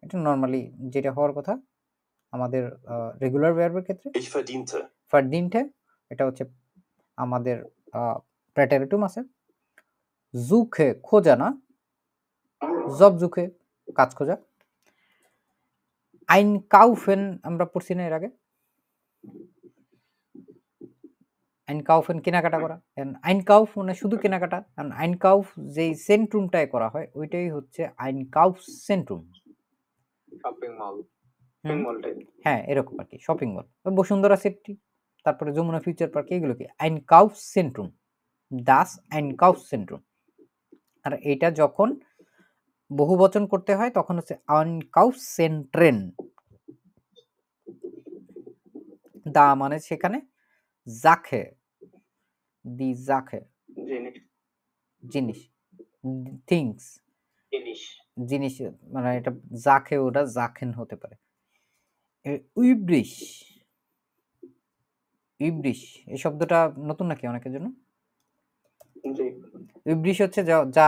এটা নরমালি যেটা হওয়ার কথা আমাদের রেগুলার ভার্বের ক্ষেত্রে, Ich verdiente. verdiente, এটা হচ্ছে আমাদের প্রেটেরিটুম আছে। জুখে, খোঁজা না, জব জুখে, কাজ খোঁজা। আইন কাউফেন আমরা পড়ছি না এর আগে, আইন কাউফেন কেনাকাটা করা। আইন কাউফ মানে শুধু কেনাকাটা, আর আইন কাউফ যেই সেন্ট্রুমটায় করা হয় ওইটাই হচ্ছে আইন কাউফ সেন্ট্রুম, শপিং মল টাইপ। হ্যাঁ এরকম আর কি, শপিং মল, বসুন্ধরা সিটি, তারপরে যমুনা ফিউচার পার্ক, এগুলো কি আইন কাউফ সেন্ট্রুম, দাস আইন কাউফ সেন্ট্রুম। আর এটা যখন বহুবচন করতে হয় তখন হচ্ছে আনকাউসেন্ট্রেন। দা মানে সেখানে জাখে, দি জাখে জিনিস জিনিস, থিংস জিনিস জিনিস, মানে এটা জাখে ওটা জাখেন হতে পারে। উইব্রিশ, ইব্রিশ এই শব্দটা নতুন নাকি অনেকের জন্য? জি ইব্রিশ হচ্ছে যা যা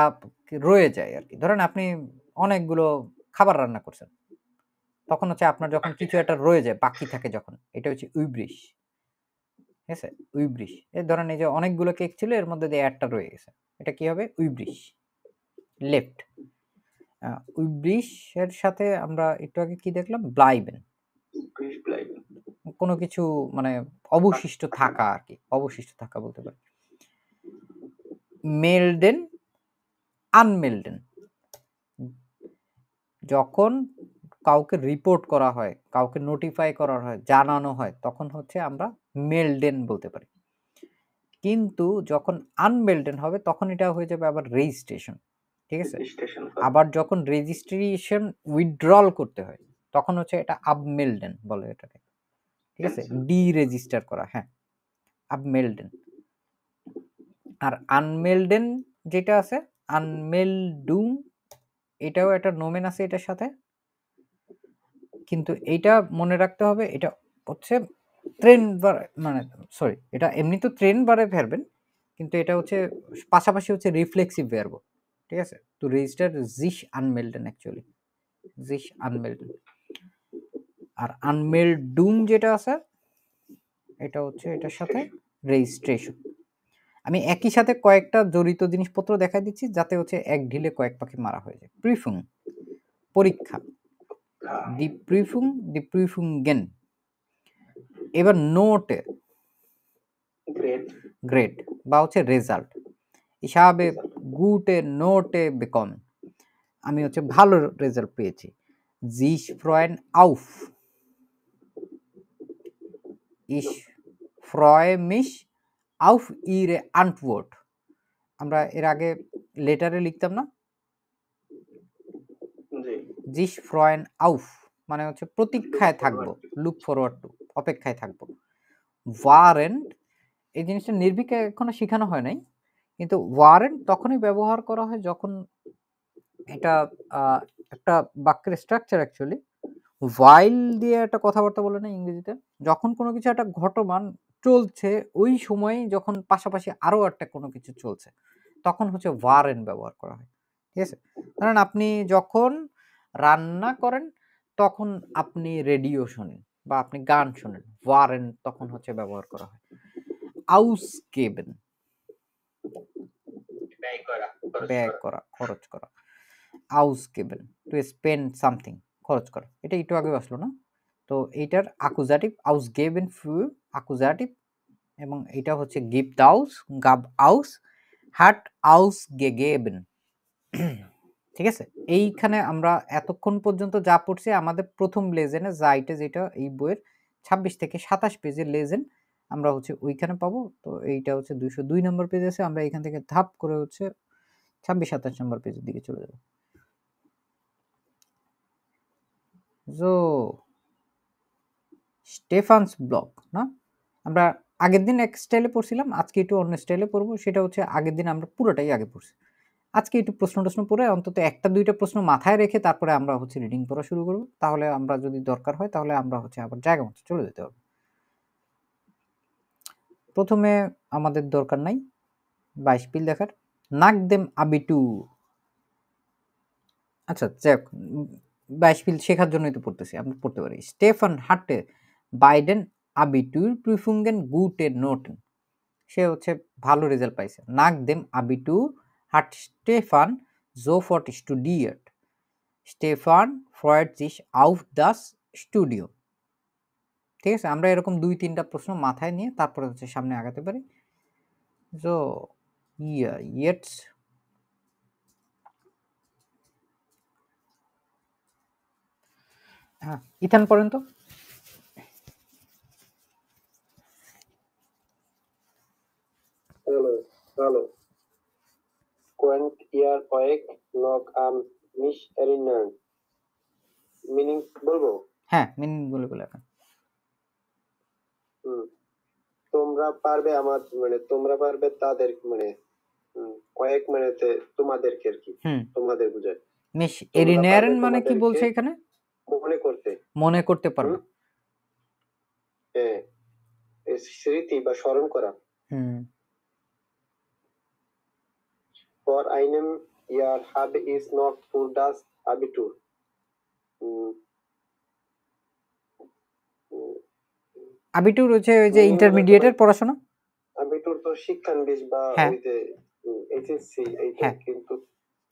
রয়ে যায় আর কি। ধরেন আপনি অনেকগুলো খাবার রান্না করছেন, তখন হচ্ছে আপনার যখন কিছু একটা রয়ে যায়, বাকি থাকে যখন, এটা হচ্ছে উইব্রিশ। ঠিক আছে, উইব্রিশ। এই ধরেন এই যে অনেকগুলো কেক ছিল, এর মধ্যে দিয়ে একটা রয়ে গেছে, এটা কি হবে? উইব্রিশ, লেফট। উইব্রিশ এর সাথে আমরা একটু আগে কি দেখলাম? ব্লাইবেন, কোনো কিছু মানে অবশিষ্ট থাকা আর কি, অবশিষ্ট থাকা বলতে পারি। মেলডেন, আনমেলডেন, যখন কাউকে রিপোর্ট করা হয়, কাউকে নোটিফাই করা হয়, জানানো হয়, তখন হচ্ছে আমরা মেলডেন বলতে পারি। কিন্তু যখন আনমেলডেন হবে তখন এটা হয়ে যাবে আবার রেজিস্ট্রেশন। ঠিক আছে, স্টেশন আবার যখন রেজিস্ট্রেশন উইথড্রল করতে হয় তখন হচ্ছে এটা আবমেলডেন বলে এটাকে। ঠিক আছে, ডি রেজিস্টার করা, হ্যাঁ, আবমেলডেন। আর আনমেলডেন যেটা আছে, আনমেলডুম, এটাও একটা নোমেন আছে এটার সাথে, কিন্তু এইটা মনে রাখতে হবে, এটা হচ্ছে ট্রেন মানে সরি, এটা এমনি তো ট্রেন বারে ফেরবেন, কিন্তু এটা হচ্ছে পাশাপাশি হচ্ছে রিফ্লেক্সিভ ভার্ব। ঠিক আছে, তো রেজিস্টার জিশ আনমেলডেন, অ্যাকচুয়ালি জিশ আনমেলডেন। আর আনমেলডুম যেটা আছে এটা হচ্ছে এটার সাথে রেজিস্ট্রেশন। আমি একই সাথে কয়েকটা জড়িত জিনিসপত্র দেখা দিচ্ছি যাতে হচ্ছে এক ঢিলে কয়েক পাখি মারা হয়ে যায়। প্রিফুং, পরীক্ষা, দি প্রিফুং, দি প্রিফুঙ্গেন। এবার নোটে, গ্রেড গ্রেড বা হচ্ছে রেজাল্ট। হিসাবে গুটে নোটে বেকন, আমি হচ্ছে ভালো রেজাল্ট পেয়েছি। জিস ফ্রয়েন আউফ, ইস ফ্রয় মিশ আউফ ইরে আন্টওয়ার্ড। আমরা এর আগে লেটারে লিখতাম না, জি জিস ফ্রয়েন আউফ মানে হচ্ছে প্রতীক্ষায় থাকবো, লুক ফরওয়ার্ড টু, অপেক্ষায় থাকবো। ওয়ারেন্ট, এই জিনিসটা নির্ভীকে এখনো শেখানো হয় নাই, কিন্তু ওয়ারেন্ট তখনই ব্যবহার করা হয় যখন এটা একটা বাক্যের স্ট্রাকচার অ্যাকচুয়ালি while দিয়ে একটা কথাবার্তা বলে না ইংরেজিতে, যখন কোনো কিছু একটা ঘটমান চলছে ওই সময় যখন পাশাপাশি আরো একটা কোনো কিছু চলছে তখন হচ্ছে ওয়ারেন্ট ব্যবহার করা হয়। ঠিক আছে, কারণ আপনি যখন রান্না করেন তখন আপনি রেডিও শোনেন বা আপনি গান শোনেন, ওয়ারেন্ট তখন হচ্ছে ব্যবহার করা হয়। আউসগেবেন, ব্যয় করা, খরচ ব্যয় করা। করা, খরচ করা। আউসগেবেন, টু স্পেন্ড সামথিং, খরচ করা। এটা একটু আগে আসলো না? তো এইটার আকুজাটিভ আউসগেবেন ফু, আকুজাটিভ, এবং এটা হচ্ছে গিফট আউস, গাব আউস, হাট আউস গেগেবেন। ঠিক আছে, এইখানে আমরা এতক্ষণ পর্যন্ত যা পড়ছি আমাদের প্রথম লেজেনে যাইটে, যেটা এই বইয়ের 26 থেকে 27 পেজের লেজেন, আমরা হচ্ছে ওইখানে পাবো। তো এইটা হচ্ছে 202 নম্বর পেজ আছে, আমরা এখান থেকে ধাপ করে হচ্ছে 26-27 নম্বর পেজের দিকে চলে যাব। So, স্টেফানস ব্লক না, আমরা আগের দিন এক স্টাইলে পড়ছিলাম, আজকে একটু অন্য স্টাইলে পড়বো। সেটা হচ্ছে আগের দিন আমরা পুরোটাই আগে পড়ছি, আজকে একটু প্রশ্ন পড়ে অন্তত একটা দুইটা প্রশ্ন মাথায় রেখে তারপরে আমরা হচ্ছে রিডিং পড়া শুরু করব। তাহলে আমরা যদি দরকার হয় তাহলে আমরা হচ্ছে আবার জায়গা মতো চলে যেতে হবে। প্রথমে আমাদের দরকার নাই 22 পিল দেখার, নাকদেম আবিটু। আচ্ছা যাক, 22 পিল শেখার জন্যই তো পড়তেছি, আমরা পড়তে পারি। স্টেফান হাটে বাইডেন আবিটুর প্রিফুঙ্গেন গুটে নোটেন, সে হচ্ছে ভালো রেজাল্ট পাইছে। নাকদেম আবিটু হাট Stefan sofort studiert, Stefan freut sich auf das Studio। ঠিক আছে, আমরা এরকম 2-3টা প্রশ্ন মাথায় নিয়ে তারপরে হচ্ছে সামনে আগাতে পারি। So, yeah, jetzt হ্যাঁ, ইথান পড়েন তো। হ্যালো হ্যালো Könnt ihr কয়েক নক মিশ এরিনান মিনিং বলবো হ্যাঁ, মিনিং গুলো লেখা। তোমরা পারবে আমার মানে তোমরা পারবে তাদের মানে কয়েক মানে তোমাদেরকে আর কি হুম, তোমাদের বোঝায় মিশ তোমরা এরিনেরেন পারবে মানে কি তোমাদেরকে বলছে এখানে? মনে করতে মনে করতে পারবে। হ্যাঁ এই স্মৃতি বা স্মরণ করা হুম, For einem Jahr habe ich noch für das Abitur আবিটুর হচ্ছে ওই যে ইন্টারমিডিয়েটের পড়াশোনা। আবিটুর তো শিক্ষানবিশ বা হ্যাঁ। ওই যে এইচএসসি এইটা হ্যাঁ। কিন্তু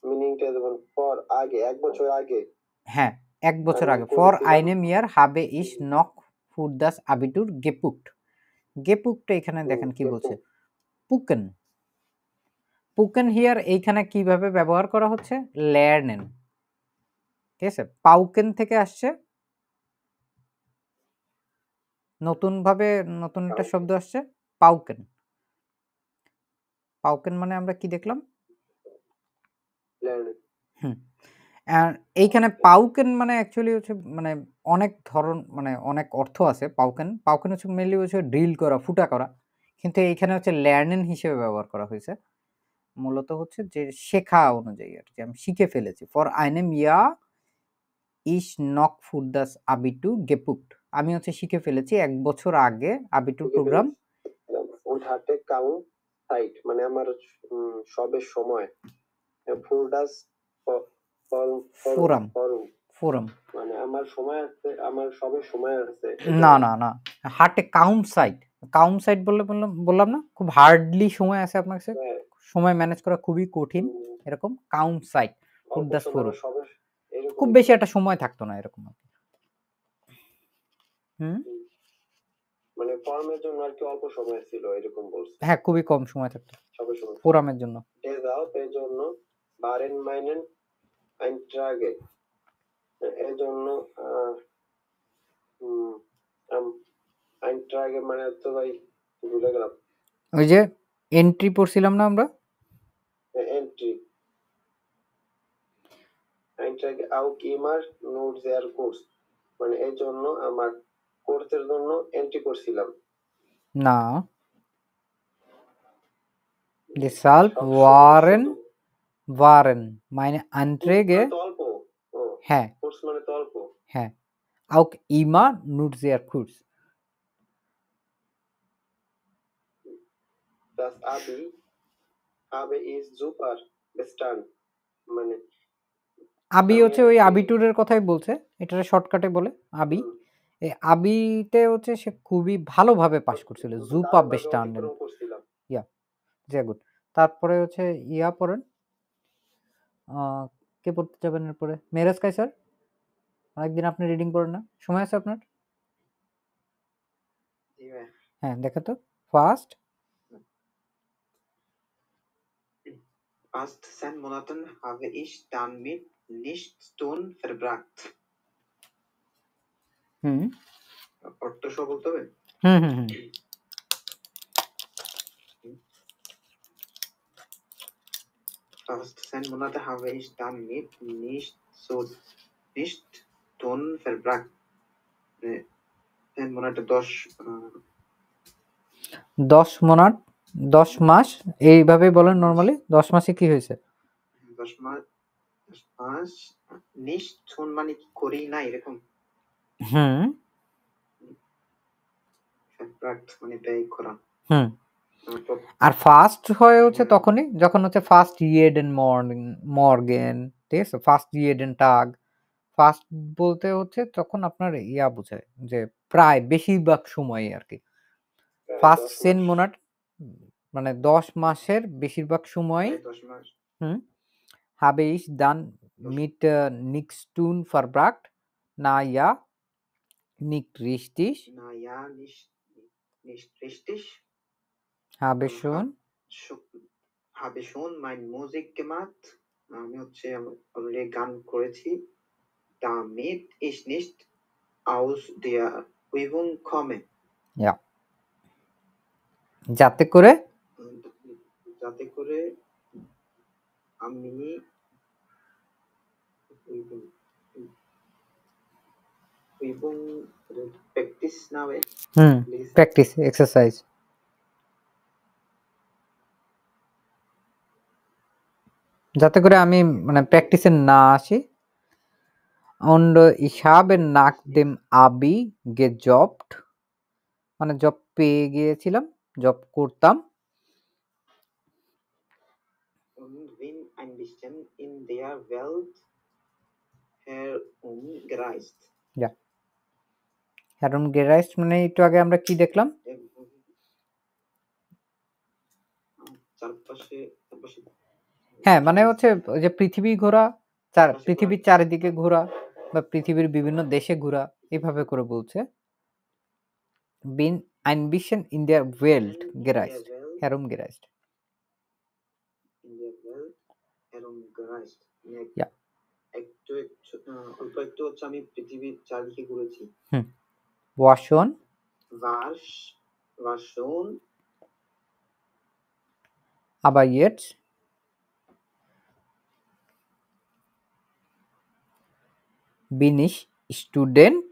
মিনিংটা যেমন ফর আগে এক বছর আগে হ্যাঁ, 1 বছর আমি আগে। ফর করেছিলাম। einem Jahr habe ich noch für das Abitur gepuckt. gepuckt এখানে দেখেন কি বলছে, পুকেন। পুকেন হিয়ার এইখানে কিভাবে ব্যবহার করা হচ্ছে? lernen, ঠিক আছে? পাউকেন থেকে আসছে, নতুন একটা শব্দ আসছে পাউকেন। পাউকেন মানে আমরা কি দেখলাম? learning আর এইখানে পাউকেন মানে অ্যাকচুয়ালি হচ্ছে মানে অনেক ধরন মানে অনেক অর্থ আছে পাউকেন। পাউকেন হচ্ছে মেইনলি হচ্ছে ড্রিল করা, ফুটা করা। কিন্তু এইখানে হচ্ছে লার্নেন হিসেবে ব্যবহার করা হয়েছে। মূলত হচ্ছে যে শেখা অনুযায়ী আর কি, আমি শিখে ফেলেছি। For einem Jahr ich noch für das Abitur gepuckt. আমি হচ্ছে শিখে ফেলেছি 1 বছর আগে আবিটুর programme. und hatte kaum Zeit মানে আমার সবের সময় für das Forum. ফোরাম মানে আমার সময় আছে আমার সবের সময় আছে না হার্টে কাউম সাইট বললাম না, খুব হার্ডলি সময় আছে আপনার কাছে, সময় ম্যানেজ করা খুবই কঠিন, এরকম কাউম সাইট ফুর দাস ফোরাম, খুব বেশি একটা সময় থাকতো না এরকম। মানে ফর্মের জন্য আর কি অল্প সময় ছিল এরকম বলছে। হ্যাঁ, খুবই কম সময় থাকতো সবের সময় ফোরামের জন্য। এর জন্য বারেন মাইনেন আইনট্রাগে এর জন্য আইনট্রাগে মানে তো ভাই ভুলে গেলাম। ওই যে এন্ট্রি পড়ছিলাম না আমরা, entry আইনট্রাগে auch immer nur sehr kurz মানে এর জন্য আমার কোর্সের জন্য এন্ট্রি করছিলাম না, deshalb waren meine Anträge অল্প হ্যাঁ কোর্স মানে তো অল্প হ্যাঁ auch immer nur sehr kurz. Das Abi habe ich super bestanden মানে আবি হচ্ছে ওই আবিটুরের কথাই বলছে, এটার শর্টকাটে বলে আবি। এই আবিতে হচ্ছে সে খুবই ভালোভাবে পাস করছিল, জুপা বেস্টান্ডেন। ইয়া যে গুড। তারপরে হচ্ছে ইয়া পড়েন, কে পড়তে যাবেন এরপরে? মেরাজ কাইসার, অনেকদিন আপনি রিডিং করেন না, সময় আছে আপনার? হ্যাঁ দেখো তো first. Fast 10 Monaten habe ich damit nichts tun verbracht. অর্থ সহ বলতে হবে। Fast 10 Monate habe ich damit nicht tun verbracht. 10 Monate 10 মনাট 10 মাস এইভাবে বলেন নরমালি। 10 মাসে কি হয়েছে? 10 মাস nicht tun মানে কি করি না এরকম। verbracht মানে ব্যয় করা। আর ফাস্ট হয় হচ্ছে তখনই যখন হচ্ছে ফাস্ট ইয়েডেন মর্গেন, ঠিক আছে? ফাস্ট ইয়েডেন টাগ, ফাস্ট বলতে হচ্ছে তখন আপনার ইয়া বোঝায় যে প্রায় বেশিরভাগ সময় আর কি। ফাস্ট 10 মোনাট মানে 10 মাসের বেশিরভাগ সময়। 10 মাস habe ich dann mit nichts tun verbracht. Na ja, nicht richtig. Na ja, nicht richtig. Habe schon mein Musik gemacht. আমি হচ্ছে অলরেডি গান করেছি। damit ich nicht aus der Übung komme. Ja. যাতে করে আমি Übung practice নামে please practice exercise. যাতে করে আমি মানে প্র্যাকটিসে না আসি। Und ich habe nach dem Abi gejobbt, মানে জব পেয়ে গিয়েছিলাম, জব করতাম। und bin ein bisschen in der Welt herumgereist. Ja. herumgereist মানে একটু আগে আমরা কি দেখলাম? চারপাশে হ্যাঁ, মানে হচ্ছে ওই যে পৃথিবী ঘোরা, পৃথিবীর চারিদিকে ঘোরা বা পৃথিবীর বিভিন্ন দেশে ঘোরা, এভাবে করে বলছে। bin ein bisschen in der Welt gereist, herumgereist. in der Welt herumgereist. Ja. অল্প একটু হচ্ছে আমি পৃথিবীর চারদিকে ঘুরেছি। war schon, war schon, aber jetzt bin ich Student,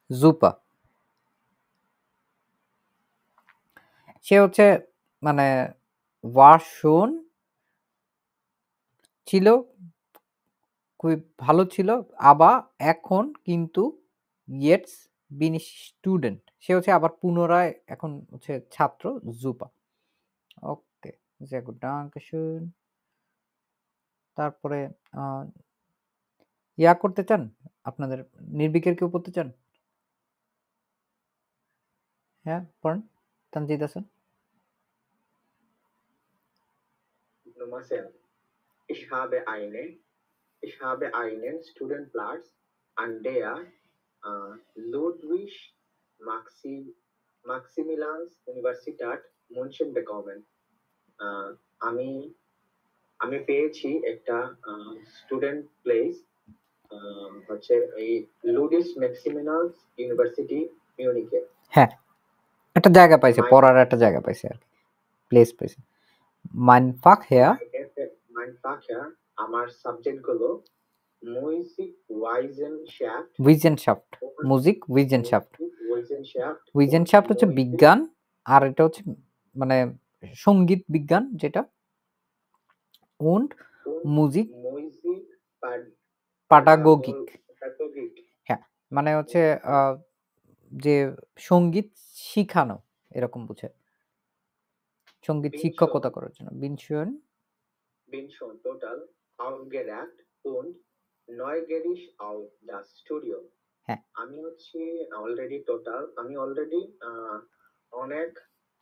super. সে হচ্ছে মানে war schon ছিল, খুবই ভালো ছিল, আবার এখন কিন্তু jetzt bin ich Student, সে হচ্ছে আবার পুনরায় এখন হচ্ছে ছাত্র, super. ওকে, sehr gut, danke schön. তারপরে ইয়া করতে চান, আপনাদের নির্বিকের কেউ পড়তে চান? হ্যাঁ, পড়েন Tanzid Hasan. Nummer 7. Ich habe einen Studienplatz an der Ludwig-Maximilians-Universität München bekommen. আমি পেয়েছি একটা স্টুডেন্ট প্লেস হচ্ছে এই লুডিস ম্যাক্সিমিলান্স ইউনিভার্সিটি মিউনিকে। হ্যাঁ, একটা জায়গা পাইছে, পড়ার একটা জায়গা পাইছে আর কি, প্লেস পাইছে। mein Fachherr, আমার সাবজেক্ট গুলো Wissenschaft হচ্ছে বিজ্ঞান, আর এটা হচ্ছে মানে সঙ্গীত বিজ্ঞান যেটা, und Musik Pädagogik, হ্যাঁ মানে হচ্ছে যে সঙ্গীত শিখানো এরকম বুঝে, সঙ্গীত শিক্ষকতা করার জন্য। bin schon total aufgeregt und neugierig auf das Studio. হ্যাঁ, আমি হচ্ছে আমি অলরেডি অনেক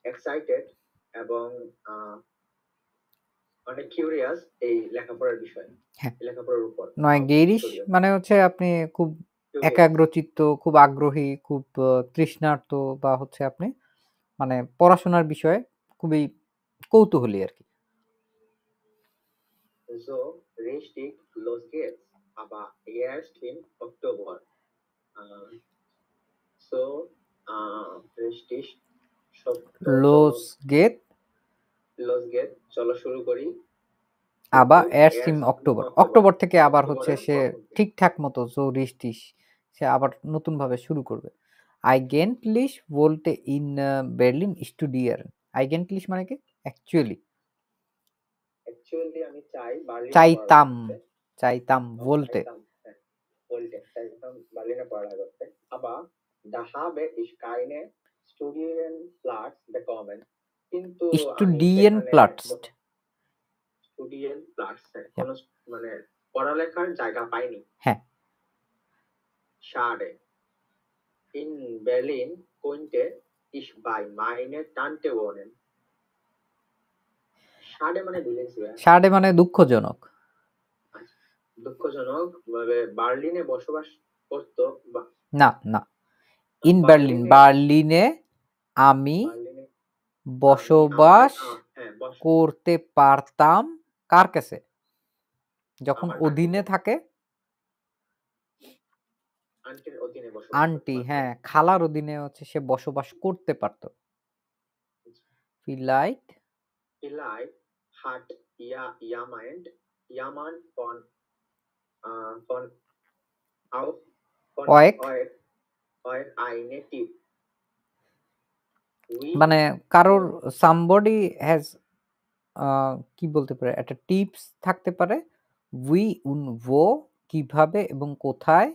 এক্সাইটেড এবং অনেক কিউরিয়াস এই লেখাপড়ার বিষয়ে, লেখাপড়ার উপর। neugierig মানে হচ্ছে আপনি খুব একাগ্রচিত্ত, খুব আগ্রহী, খুব তৃষ্ণার্ত, বা হচ্ছে আপনি মানে পড়াশোনার বিষয়ে খুবই কৌতূহলী আর কি। So richtig los geht's, aber erst im Oktober. So richtig los geht, চলো শুরু করি। আবার erst im Oktober, অক্টোবর থেকে আবার হচ্ছে সে ঠিকঠাক মতো so richtig সে আবার নতুন ভাবে শুরু করবে। Eigentlich wollte in Berlin studieren, eigentlich মানে কি অ্যাকচুয়ালি, আমি চাইতাম wollte বার্লিনে পড়ালেখা করতে, aber da habe ich keine Studienplatz bekommen, কিন্তু Studienplatz কোনো মানে পড়ালেখার জায়গা পাইনি। হ্যাঁ, schade. In Berlin konnte ich bei meiner Tante wohnen. schade মানে বুঝেছিলেন? schade মানে দুঃখজনক, দুঃখজনক ভাবে বার্লিনে বসবাস করতো না in Berlin, বার্লিনে আমি বসবাস করতে পারতাম কার কাছে, যখন অধীনে থাকে, আন্টি, হ্যাঁ খালার অধীনে হচ্ছে সে বসবাস করতে পারত। vielleicht hat jemand Jammern von Oek euch eine Tipp. We মানে কারোর সামবডি হ্যাজ কি বলতে পারে, একটা টিপস থাকতে পারে। উই উন wo কিভাবে এবং কোথায়,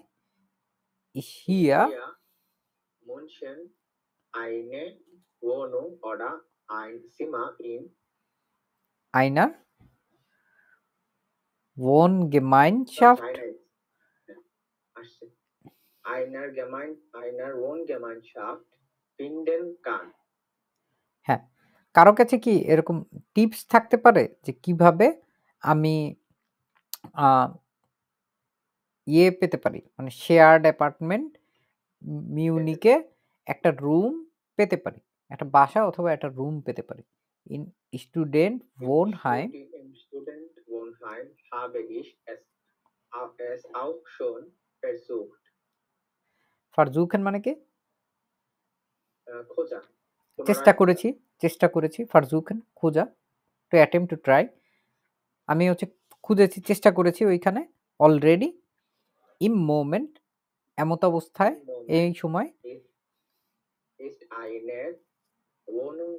হিয়া München eine Wohnung oder ein Zimmer in einer Wohngemeinschaft einer Wohngemeinschaft finden kann. হ্যাঁ, কারো কাছে কি এরকম টিপস থাকতে পারে যে কিভাবে আমি ইয়ে পেতে পারি, মানে শেয়ার্ড অ্যাপার্টমেন্ট মিউনিকে একটা রুম পেতে পারি, একটা বাসা অথবা একটা রুম পেতে পারি। In student Wohnheim Im Studentenwohnheim habe ich es auch schon versucht. ফারজুখান মানে কি খোঁজা চেষ্টা করেছি ফারজুখান খোঁজা, টু অ্যাটেম্প টু ট্রাই। আমি হচ্ছে খুঁজেছি, চেষ্টা করেছি ওইখানে। অলরেডি ইম মোমেন্ট এমত অবস্থায়, এই সময় ist eine Wohnung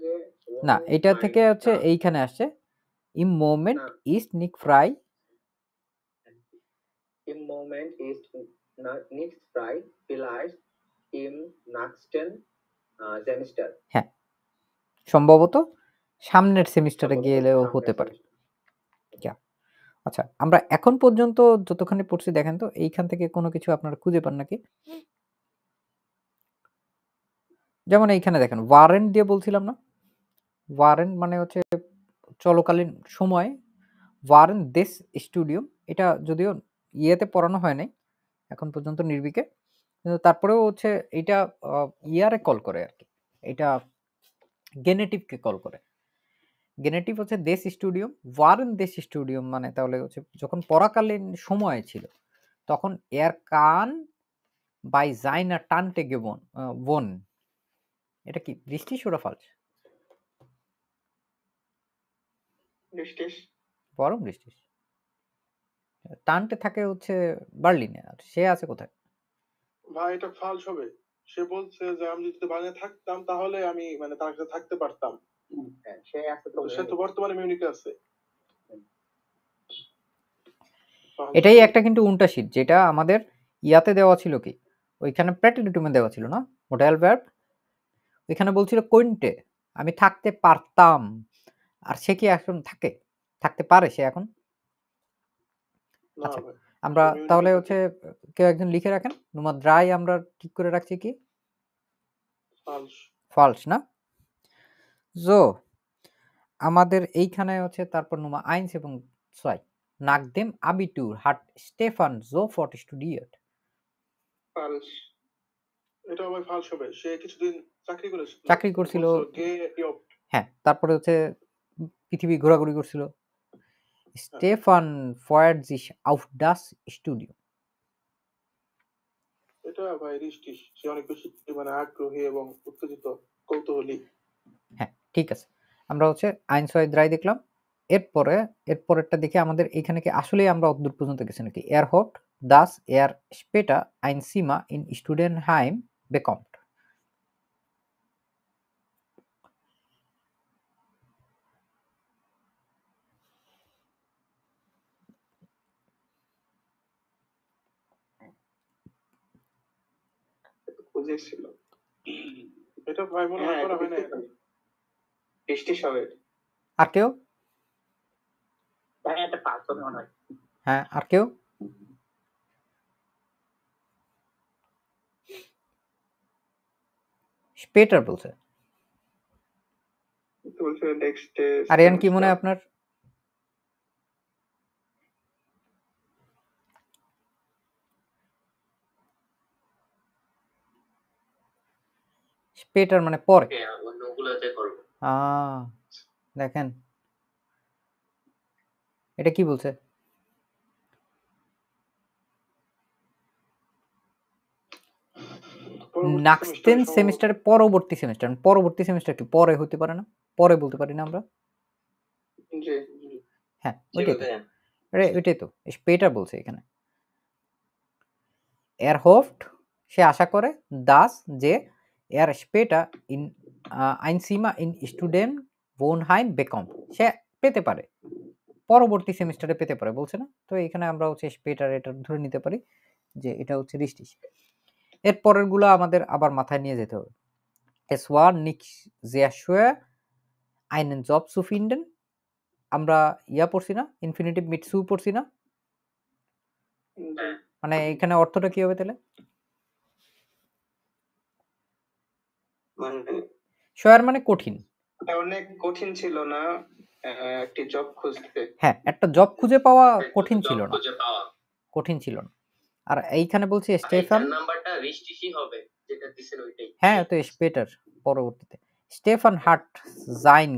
না, এটা থেকে হচ্ছে এইখানে আসছে ইম মোমেন্ট ইস্ট নিক fry. Im Moment ist nicht frei, vielleicht im nächsten Semester. হ্যাঁ, সম্ভবত সামনের সেমিস্টারে গেলেও হতে পারে। আচ্ছা, আমরা এখন পর্যন্ত যতখানি পড়ছি দেখেন তো এইখান থেকে কোনো কিছু আপনারা খুঁজে পান নাকি? যেমন এইখানে দেখেন ওয়ারেন্ট দিয়ে বলছিলাম না, ওয়ারেন্ট মানে হচ্ছে চলকালীন সময়। ওয়ারেন্ট দেশ স্টুডিয়াম, এটা যদিও ইয়েতে পড়ানো হয় নাই এখন পর্যন্ত নির্বিকে, কিন্তু তারপরেও হচ্ছে এটা ইয়ারে কল করে আর কি, এটা গেনেটিভকে কল করে। গেনেটিভ হচ্ছে দেশ স্টুডিয়াম, ওয়ারেন দেশ স্টুডিয়াম মানে তাহলে হচ্ছে যখন পরাকালীন সময় ছিল তখন এর কান বাই জাইনা টানতে গেবন বন। এটা কি বৃষ্টি ওরা ফালস? বরং বৃষ্টি টানতে থাকে হচ্ছে বার্লিনে, আর সে আছে কোথায়? ভাই এটা ফালস হবে। সে বলছে যে আমি যদি বার্লিনে থাকতাম তাহলে আমি মানে তার কাছে থাকতে পারতাম। সে তো বর্তমানে মিউনিকে আছে। এটাই একটা কিন্তু উল্টা শীট, যেটা আমাদের ইয়াতে দেওয়া ছিল কি, ওইখানে প্রেটেনিটুমে দেওয়া ছিল না মোডাল ভার্ব, ওইখানে বলছিল কোইন্টে আমি থাকতে পারতাম, আর সে কি এখন থাকতে পারে সে এখন? আচ্ছা, আমরা তাহলে হচ্ছে কেউ একজন লিখে রাখেন, নুমা দ্রাই আমরা ঠিক করে রাখছি কি ফালস না। জো আমাদের এইখানে হচ্ছে তারপর নুমা আইনস এবং ছয় নাকদেম আবিটুর হাট স্টেফান জোফট স্টুডিয়েট। ফালস, এটা ভাই ফালস হবে। সে কিছুদিন চাকরি করছিল। হ্যাঁ, তারপরে হচ্ছে পৃথিবী ঘোরাঘুরি করছিল। স্টেফান ফয়ার্ড sich auf das Studio। এটা ভাই রিস্টিশ, সে অনেক বেশি মানে আগ্রহী এবং উত্তেজিত, কৌতূহলী। হ্যাঁ, ঠিক আছে, আমরা হচ্ছে আইন ছয় দ্রাই দেখলাম। এরপরেরটা দেখে আমাদের এখানে কি আসলে আমরা অদ্দূর পর্যন্ত গেছি নাকি? এর হট দাস এর স্পেটা আইন সিমা ইন স্টুডেন্টহাইম বেকম্ট। বুঝেছিল এটা ভাই মনে হয় করা হয় না। বৃষ্টি হবে। আর কেউ? ভাই একটা পাঁচ হবে মনে হয়। হ্যাঁ, আর কেউ? স্পেটার বলছে। আরিয়ান কি মনে হয় আপনার? স্পেটার মানে পরে। দেখেন এটা কি বলছে? নাক্সটেন সেমিস্টারে পরবর্তী সেমিস্টার। পরবর্তী সেমিস্টার কি পরে হতে পারে না? পরে বলতে পারি না আমরা? হ্যাঁ, ওইটাই। এটাই তো স্পেটার বলছে এখানে। এর হোফট সে আশা করে, দাস যে এর স্পেটার ইন আইনসিমা ইন স্টুডেন্ট ভোনহাইম বেকম সে পেতে পারে, পরবর্তী সেমিস্টারে পেতে পারে বলছে না। তো এখানে আমরা হচ্ছে স্পেটার এটা ধরে নিতে পারি যে এটা হচ্ছে রিস্টিস। এর পরের গুলো আমাদের আবার মাথায় নিয়ে যেতে হবে। Es war nicht sehr schwer einen Job zu finden। আমরা ইয়া পড়ছি না, ইনফিনিটিভ মিট সু পড়ছি না, মানে এখানে অর্থটা কি হবে তাহলে? মানে শয়ার মানে কঠিন। এটা অনেক কঠিন ছিল না একটি জব খুঁজতে। হ্যাঁ, একটা জব খুঁজে পাওয়া কঠিন জব ছিল না, খুঁজে পাওয়া। কঠিন ছিল না। আর এইখানে বলছে আর এই স্টেফান, চার নাম্বারটা রিস্টিসই হবে, যেটা দিছেন ওইটাই। হ্যাঁ তো স্পেটার পরবর্তীতে। স্টেফান হাট sein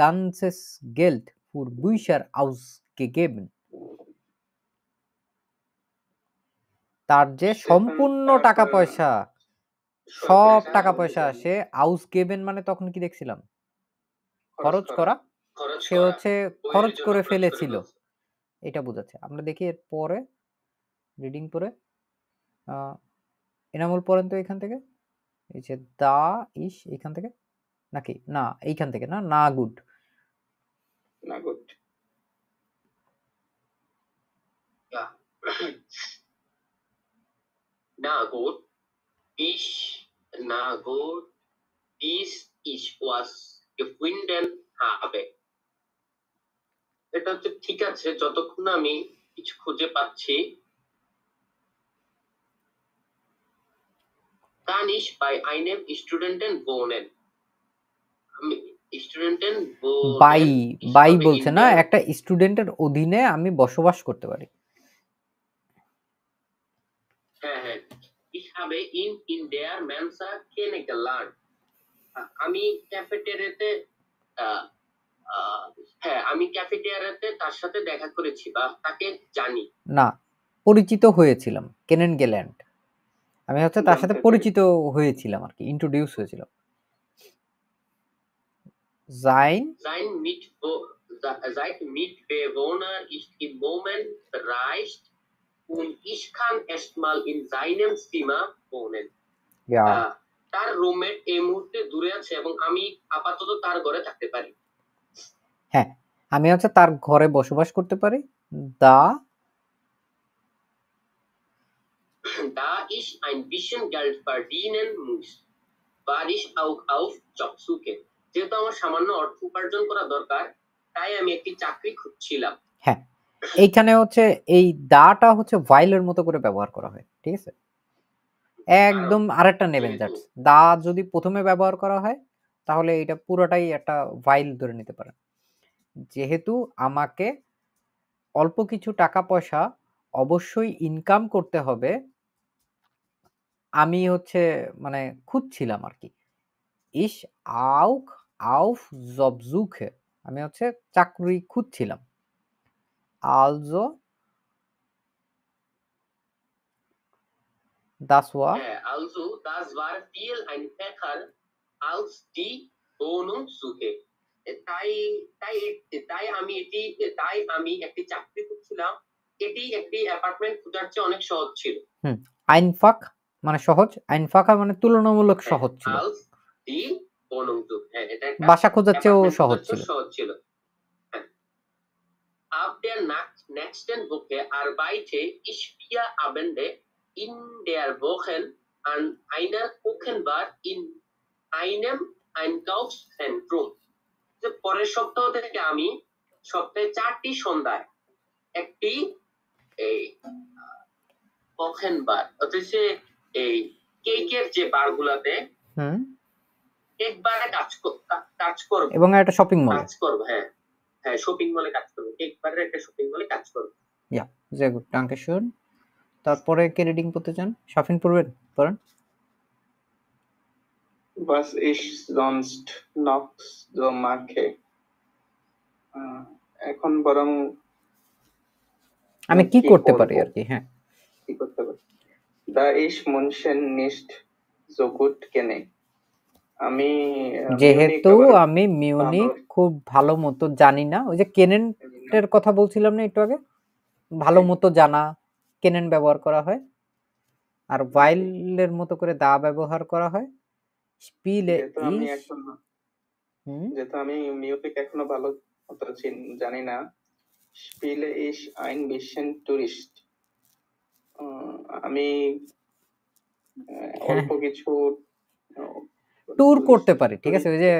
ganzes Geld für Bücher ausgegeben। তার যে সম্পূর্ণ টাকা পয়সা, সব টাকা পয়সা সে ausgeben মানে তখন কি দেখছিলাম, খরচ করা, খরচ সে করা, হচ্ছে বইয়ের খরচ জন্য করে খরচ ফেলেছিল, ফেলছে। এটা বোঝাচ্ছে। আমরা দেখি এর পরে রিডিং পরে এনামুল পড়েন তো এখান থেকে, এই যে দা ইস এইখান থেকে নাকি না এইখান থেকে না, না গুড না good. Ja. Na gut, dies ich was gefunden habe। এটা হচ্ছে ঠিক আছে যতক্ষণ না আমি কিছু খুঁজে পাচ্ছি। Kann ich bei einem Studenten wohnen। আমি স্টুডেন্টের বাই বলছে না, একটা স্টুডেন্টের অধীনে আমি বসবাস করতে পারি। হ্যাঁ হ্যাঁ, ich habe ihn in der Mensa kennengelernt। আমি ক্যাফেটেরিয়াতে হ্যাঁ আমি ক্যাফেটেরিয়াতে তার সাথে দেখা করেছি বা তাকে জানি না, পরিচিত হয়েছিলাম, কেনেন গেল্যান্ড, আমি হচ্ছে তার সাথে পরিচিত হয়েছিলাম আর কি, ইন্ট্রোডিউস হয়েছিলাম। Sein Mitbewohner ist im Moment bereist und ich kann erstmal in seinem Zimmer wohnen। তার রুমমেট এই মুহূর্তে দূরে আছে এবং আমি আপাতত তার ঘরে থাকতে পারি। হ্যাঁ, আমি হচ্ছে তার ঘরে বসবাস করতে পারি। Da ich ein bisschen Geld verdienen muss, war ich auch auf Jobsuche। যেহেতু আমার সামান্য অর্থ উপার্জন করা দরকার, তাই আমি একটি চাকরি খুঁজছিলাম। হ্যাঁ, এইখানে হচ্ছে এই দাটা হচ্ছে ভাইলের মতো করে ব্যবহার করা হয়, ঠিক আছে? একদম আরেকটা নেবেন দ্যাটস দা যদি প্রথমে ব্যবহার করা হয় তাহলে এটা পুরোটাই একটা ভাইল ধরে নিতে পারেন। যেহেতু আমাকে অল্প কিছু টাকা পয়সা অবশ্যই ইনকাম করতে হবে, আমি হচ্ছে মানে খুঁজছিলাম আর কি। ইস আউক আউফ জবজুখে, আমি হচ্ছে চাকরি খুঁজছিলাম। আলজো das war Also das war viel einfacher als die Wohnungssuche। তাই আমি একটি চাকরি খুঁজছিলাম, এটি একটি অ্যাপার্টমেন্ট খোঁজার চেয়ে অনেক সহজ ছিল। আইনফাক মানে সহজ, আইনফাকা মানে তুলনামূলক সহজ ছিল, বাসা খোঁজার চেয়েও সহজ ছিল। Ab der nächsten Woche arbeite ich 4 Abende in der Woche an einer Kuchenbar in einem Einkaufszentrum। পরের সপ্তাহ থেকে আমি সপ্তাহে 4টি সন্ধ্যায় একটি কুচেনবার হচ্ছে এই কেকের যে বারগুলাতে কেক বারে কাজ করব এবং একটা শপিং মলে কাজ করব। হ্যাঁ হ্যাঁ, শপিং মলে কাজ করব, কেক বারে একটা শপিং মলে কাজ করব। ইয়া sehr gut, danke schön। তারপরে কে রিডিং করতে চান? শাফিন পড়েন। Was ich sonst noch so mache। এখন বরং আমি কি করতে পারি আর কি। হ্যাঁ, কি করতে পারি। Da ich München nicht so gut kenne। আমি যেহেতু মিউনিক আবার আমি মিউনিক ভালো খুব ভালো মতো জানি না, ওই যে কেনেন্টের কথা বলছিলাম না একটু আগে, ভালো মতো জানা, কেনেন ব্যবহার করা হয়, আর ভাইলের মতো করে দা ব্যবহার করা হয়। স্পিলে যেহেতু আমি ইস এখন হুম যেহেতু আমি মিউজিক এখনো ভালো মতো জানি না, স্পিলে ইস আইন বিশেন টুরিস্ট, আমি হ্যাঁ অল্প কিছু ট্যুর করতে tourist- পারি, ঠিক আছে, ওই যে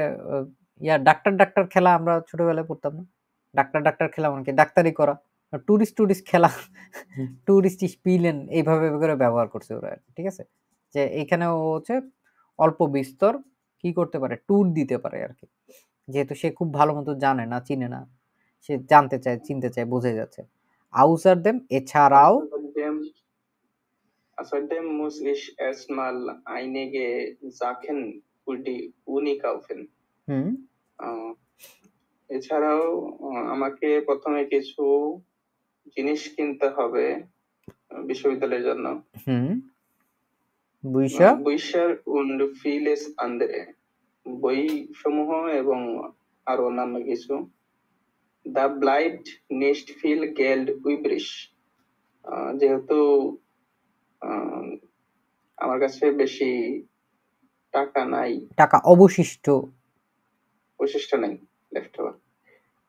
ডাক্তার খেলা আমরা ছোটবেলায় পড়তাম না, ডাক্তার খেলা মানে কি ডাক্তারি করা, টুরিস্ট খেলা টুরিস্ট স্পিলেন এইভাবে করে ব্যবহার করছে ওরা, ঠিক আছে, যে এইখানে ও হচ্ছে অল্প বিস্তর কি করতে পারে, ট্যুর দিতে পারে আর কি, যেহেতু সে খুব ভালো মতো জানে না, চিনে না, সে জানতে চায়, চিনতে চায়, বোঝা যাচ্ছে। আউসার দেম এছাড়াও Außerdem muss ich erstmal einige Sachen für die Uni kaufen. হুম এছাড়াও আমাকে প্রথমে কিছু জিনিস কিনতে হবে বিশ্ববিদ্যালয়ের জন্য। হুম বুঝছা Bücher und vieles andere, বই সমূহ এবং আরো অন্যান্য কিছু। Da bleibt nicht viel Geld übrig, যেহেতু আমার কাছে বেশি টাকা নাই, টাকা অবশিষ্ট বৈশিষ্ট্য নাই, left over.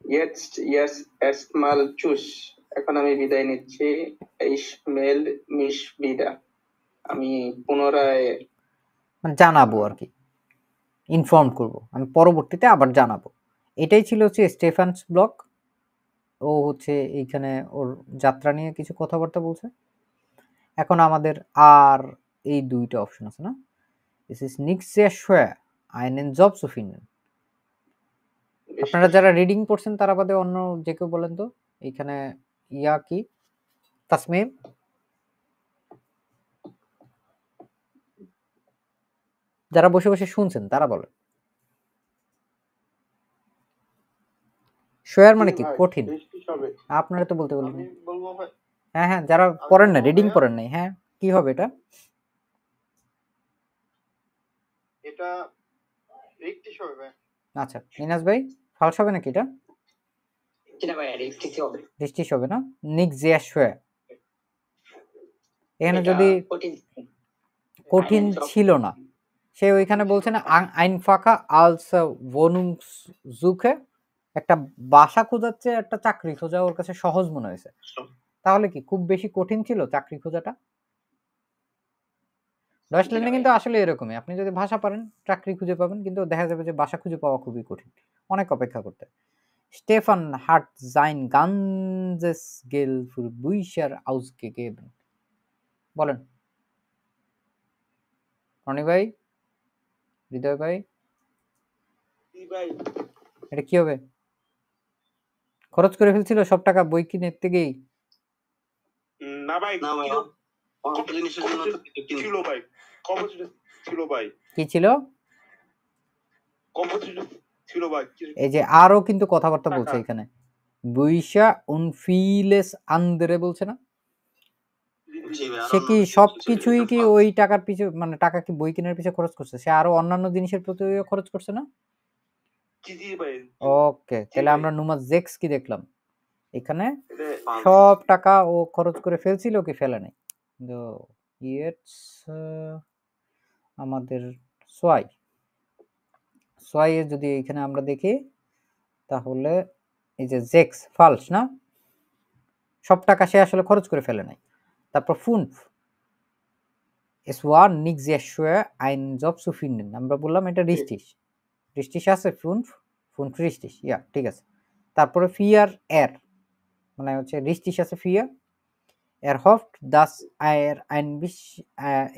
Jetzt erstmal tschüss, এখন আমি বিদায় নিচ্ছি। Ich melde mich wieder, আমি পুনরায় মানে জানাবো আর কি, ইনফর্ম করব, আমি পরবর্তীতে আবার জানাবো। এটাই ছিল হচ্ছে স্টেফানস ব্লগ। ও হচ্ছে এইখানে ওর যাত্রা নিয়ে কিছু কথাবার্তা বলছে। এখন আমাদের আর এই দুইটা অপশন আছে না, this is NIX sehr schwer einen Job zu finden। আপনারা যারা রিডিং পড়ছেন তারা বাদে অন্য যে কেউ বলেন তো এইখানে ইয়া কি, তাসমিম, যারা বসে বসে শুনছেন তারা বলেন। শোয়ার মানে কি, ভাই, কঠিন, বৃষ্টি হবে। আপনারা তো বলতে বলেন। আমি বলবো ভাই, হ্যাঁ হ্যাঁ, যারা পড়েন না, বলবো রিডিং ভাইয়া, পড়েন নাই, হ্যাঁ কি হবে এটা? এটা রিক্টিশ হবে ভাই। আচ্ছা ইনাস ভাই, ফালস হবে নাকি এটা? এটা ভাই রিস্টিস হবে। রিস্টিশ হবে না, নিক্স sehr schwer। এখানে এটা যদি কঠিন কঠিন ছিল না, সে ওইখানে বলছে না আইনফাকা আলস wohnungssuche, একটা বাসা খোঁজাচ্ছে, একটা চাকরি খোঁজা ওর কাছে সহজ মনে হয়েছে। তাহলে কি খুব বেশি কঠিন ছিল চাকরি খোঁজাটা? ডয়েচল্যান্ডে কিন্তু আসলে এরকমই, আপনি যদি ভাষা পারেন চাকরি খুঁজে পাবেন, কিন্তু দেখা যাবে যে বাসা খুঁজে পাওয়া খুবই কঠিন, অনেক অপেক্ষা করতে। Stefan hat sein ganzes Geld für Bücher ausgegeben। বলেন রনি ভাই, হৃদয় ভাই, ভাই এটা কি হবে? খরচ করে ফেলছিল সব টাকা বই কিনতে গিয়েই? না ভাই, না ভাই, অল্প জিনিসের জন্য তো কিছু কিনতে ছিল ভাই, কম্পোজিট ছিল ভাই, কি ছিল? কম্পোজিট ছিল ভাই। এই যে আরো কিন্তু কথাবার্তা টাকা। বলছে এখানে, বুইশা উন ফিলেস আন্দরে বলছে না, জি ভাই, আরো সে কি অন্যান্য সব কিছু ছিল, কিছুই এটা কি false। ওই টাকার পিছু, মানে টাকা কি বই কেনার পিছনে খরচ করছে, সে আরো অন্যান্য জিনিসের প্রতিও খরচ করছে না? জি ভাই, ওকে, তাহলে আমরা নুমা জেক্স কি দেখলাম এখানে, এটা False। সব টাকা ও খরচ করে ফেলছিল কি ফেলে নাই? তো ইটস আমাদের সোয়াই এর যদি এখানে আমরা দেখি তাহলে এই যে জেক্স ফালস না, সব টাকা সে আসলে খরচ করে ফেলে নাই। তারপর ফুনফ, es war nicht sehr schwer einen Job zu finden, আমরা বললাম এটা রিস্টিশ আছে, ফুনফ রিস্টিশ, ইয়া ঠিক আছে। তারপরে ফিয়ার এর মানে হচ্ছে রিস্টিশ আছে ফিয়ার, এর হফট দাস আয়ের আইন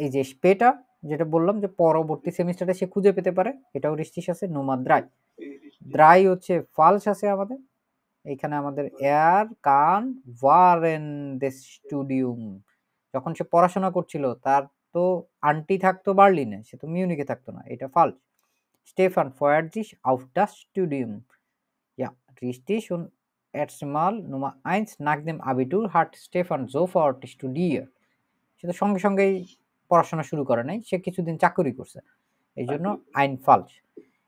এই যে স্পেটা যেটা বললাম যে পরবর্তী সেমিস্টারে সে খুঁজে পেতে পারে, এটাও রিস্টিশ আছে। নোমা দ্রাই হচ্ছে ফালস আছে আমাদের এইখানে, আমাদের এয়ার কান ওয়ারেন দে স্টুডিয়াম, যখন সে পড়াশোনা করছিল তার তো আন্টি থাকতো বার্লিনে, সে তো মিউনিকে থাকতো না, এটা ফালস। স্টেফান ফয়ার্ড sich auf das Studium, ja richtig, und erstmal Nummer 1 nach dem Abitur hat Stefan sofort studiert, সে তো সঙ্গে সঙ্গেই পড়াশোনা শুরু করে নাই, সে কিছুদিন চাকরি করছে। এই জন্য আইন ফালস।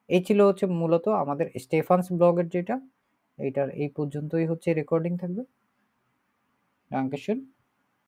এই ছিল হচ্ছে মূলত আমাদের স্টেফানস ব্লগের যেটা, এইটার এই পর্যন্তই হচ্ছে রেকর্ডিং থাকবে। ডাঙ্কেশন।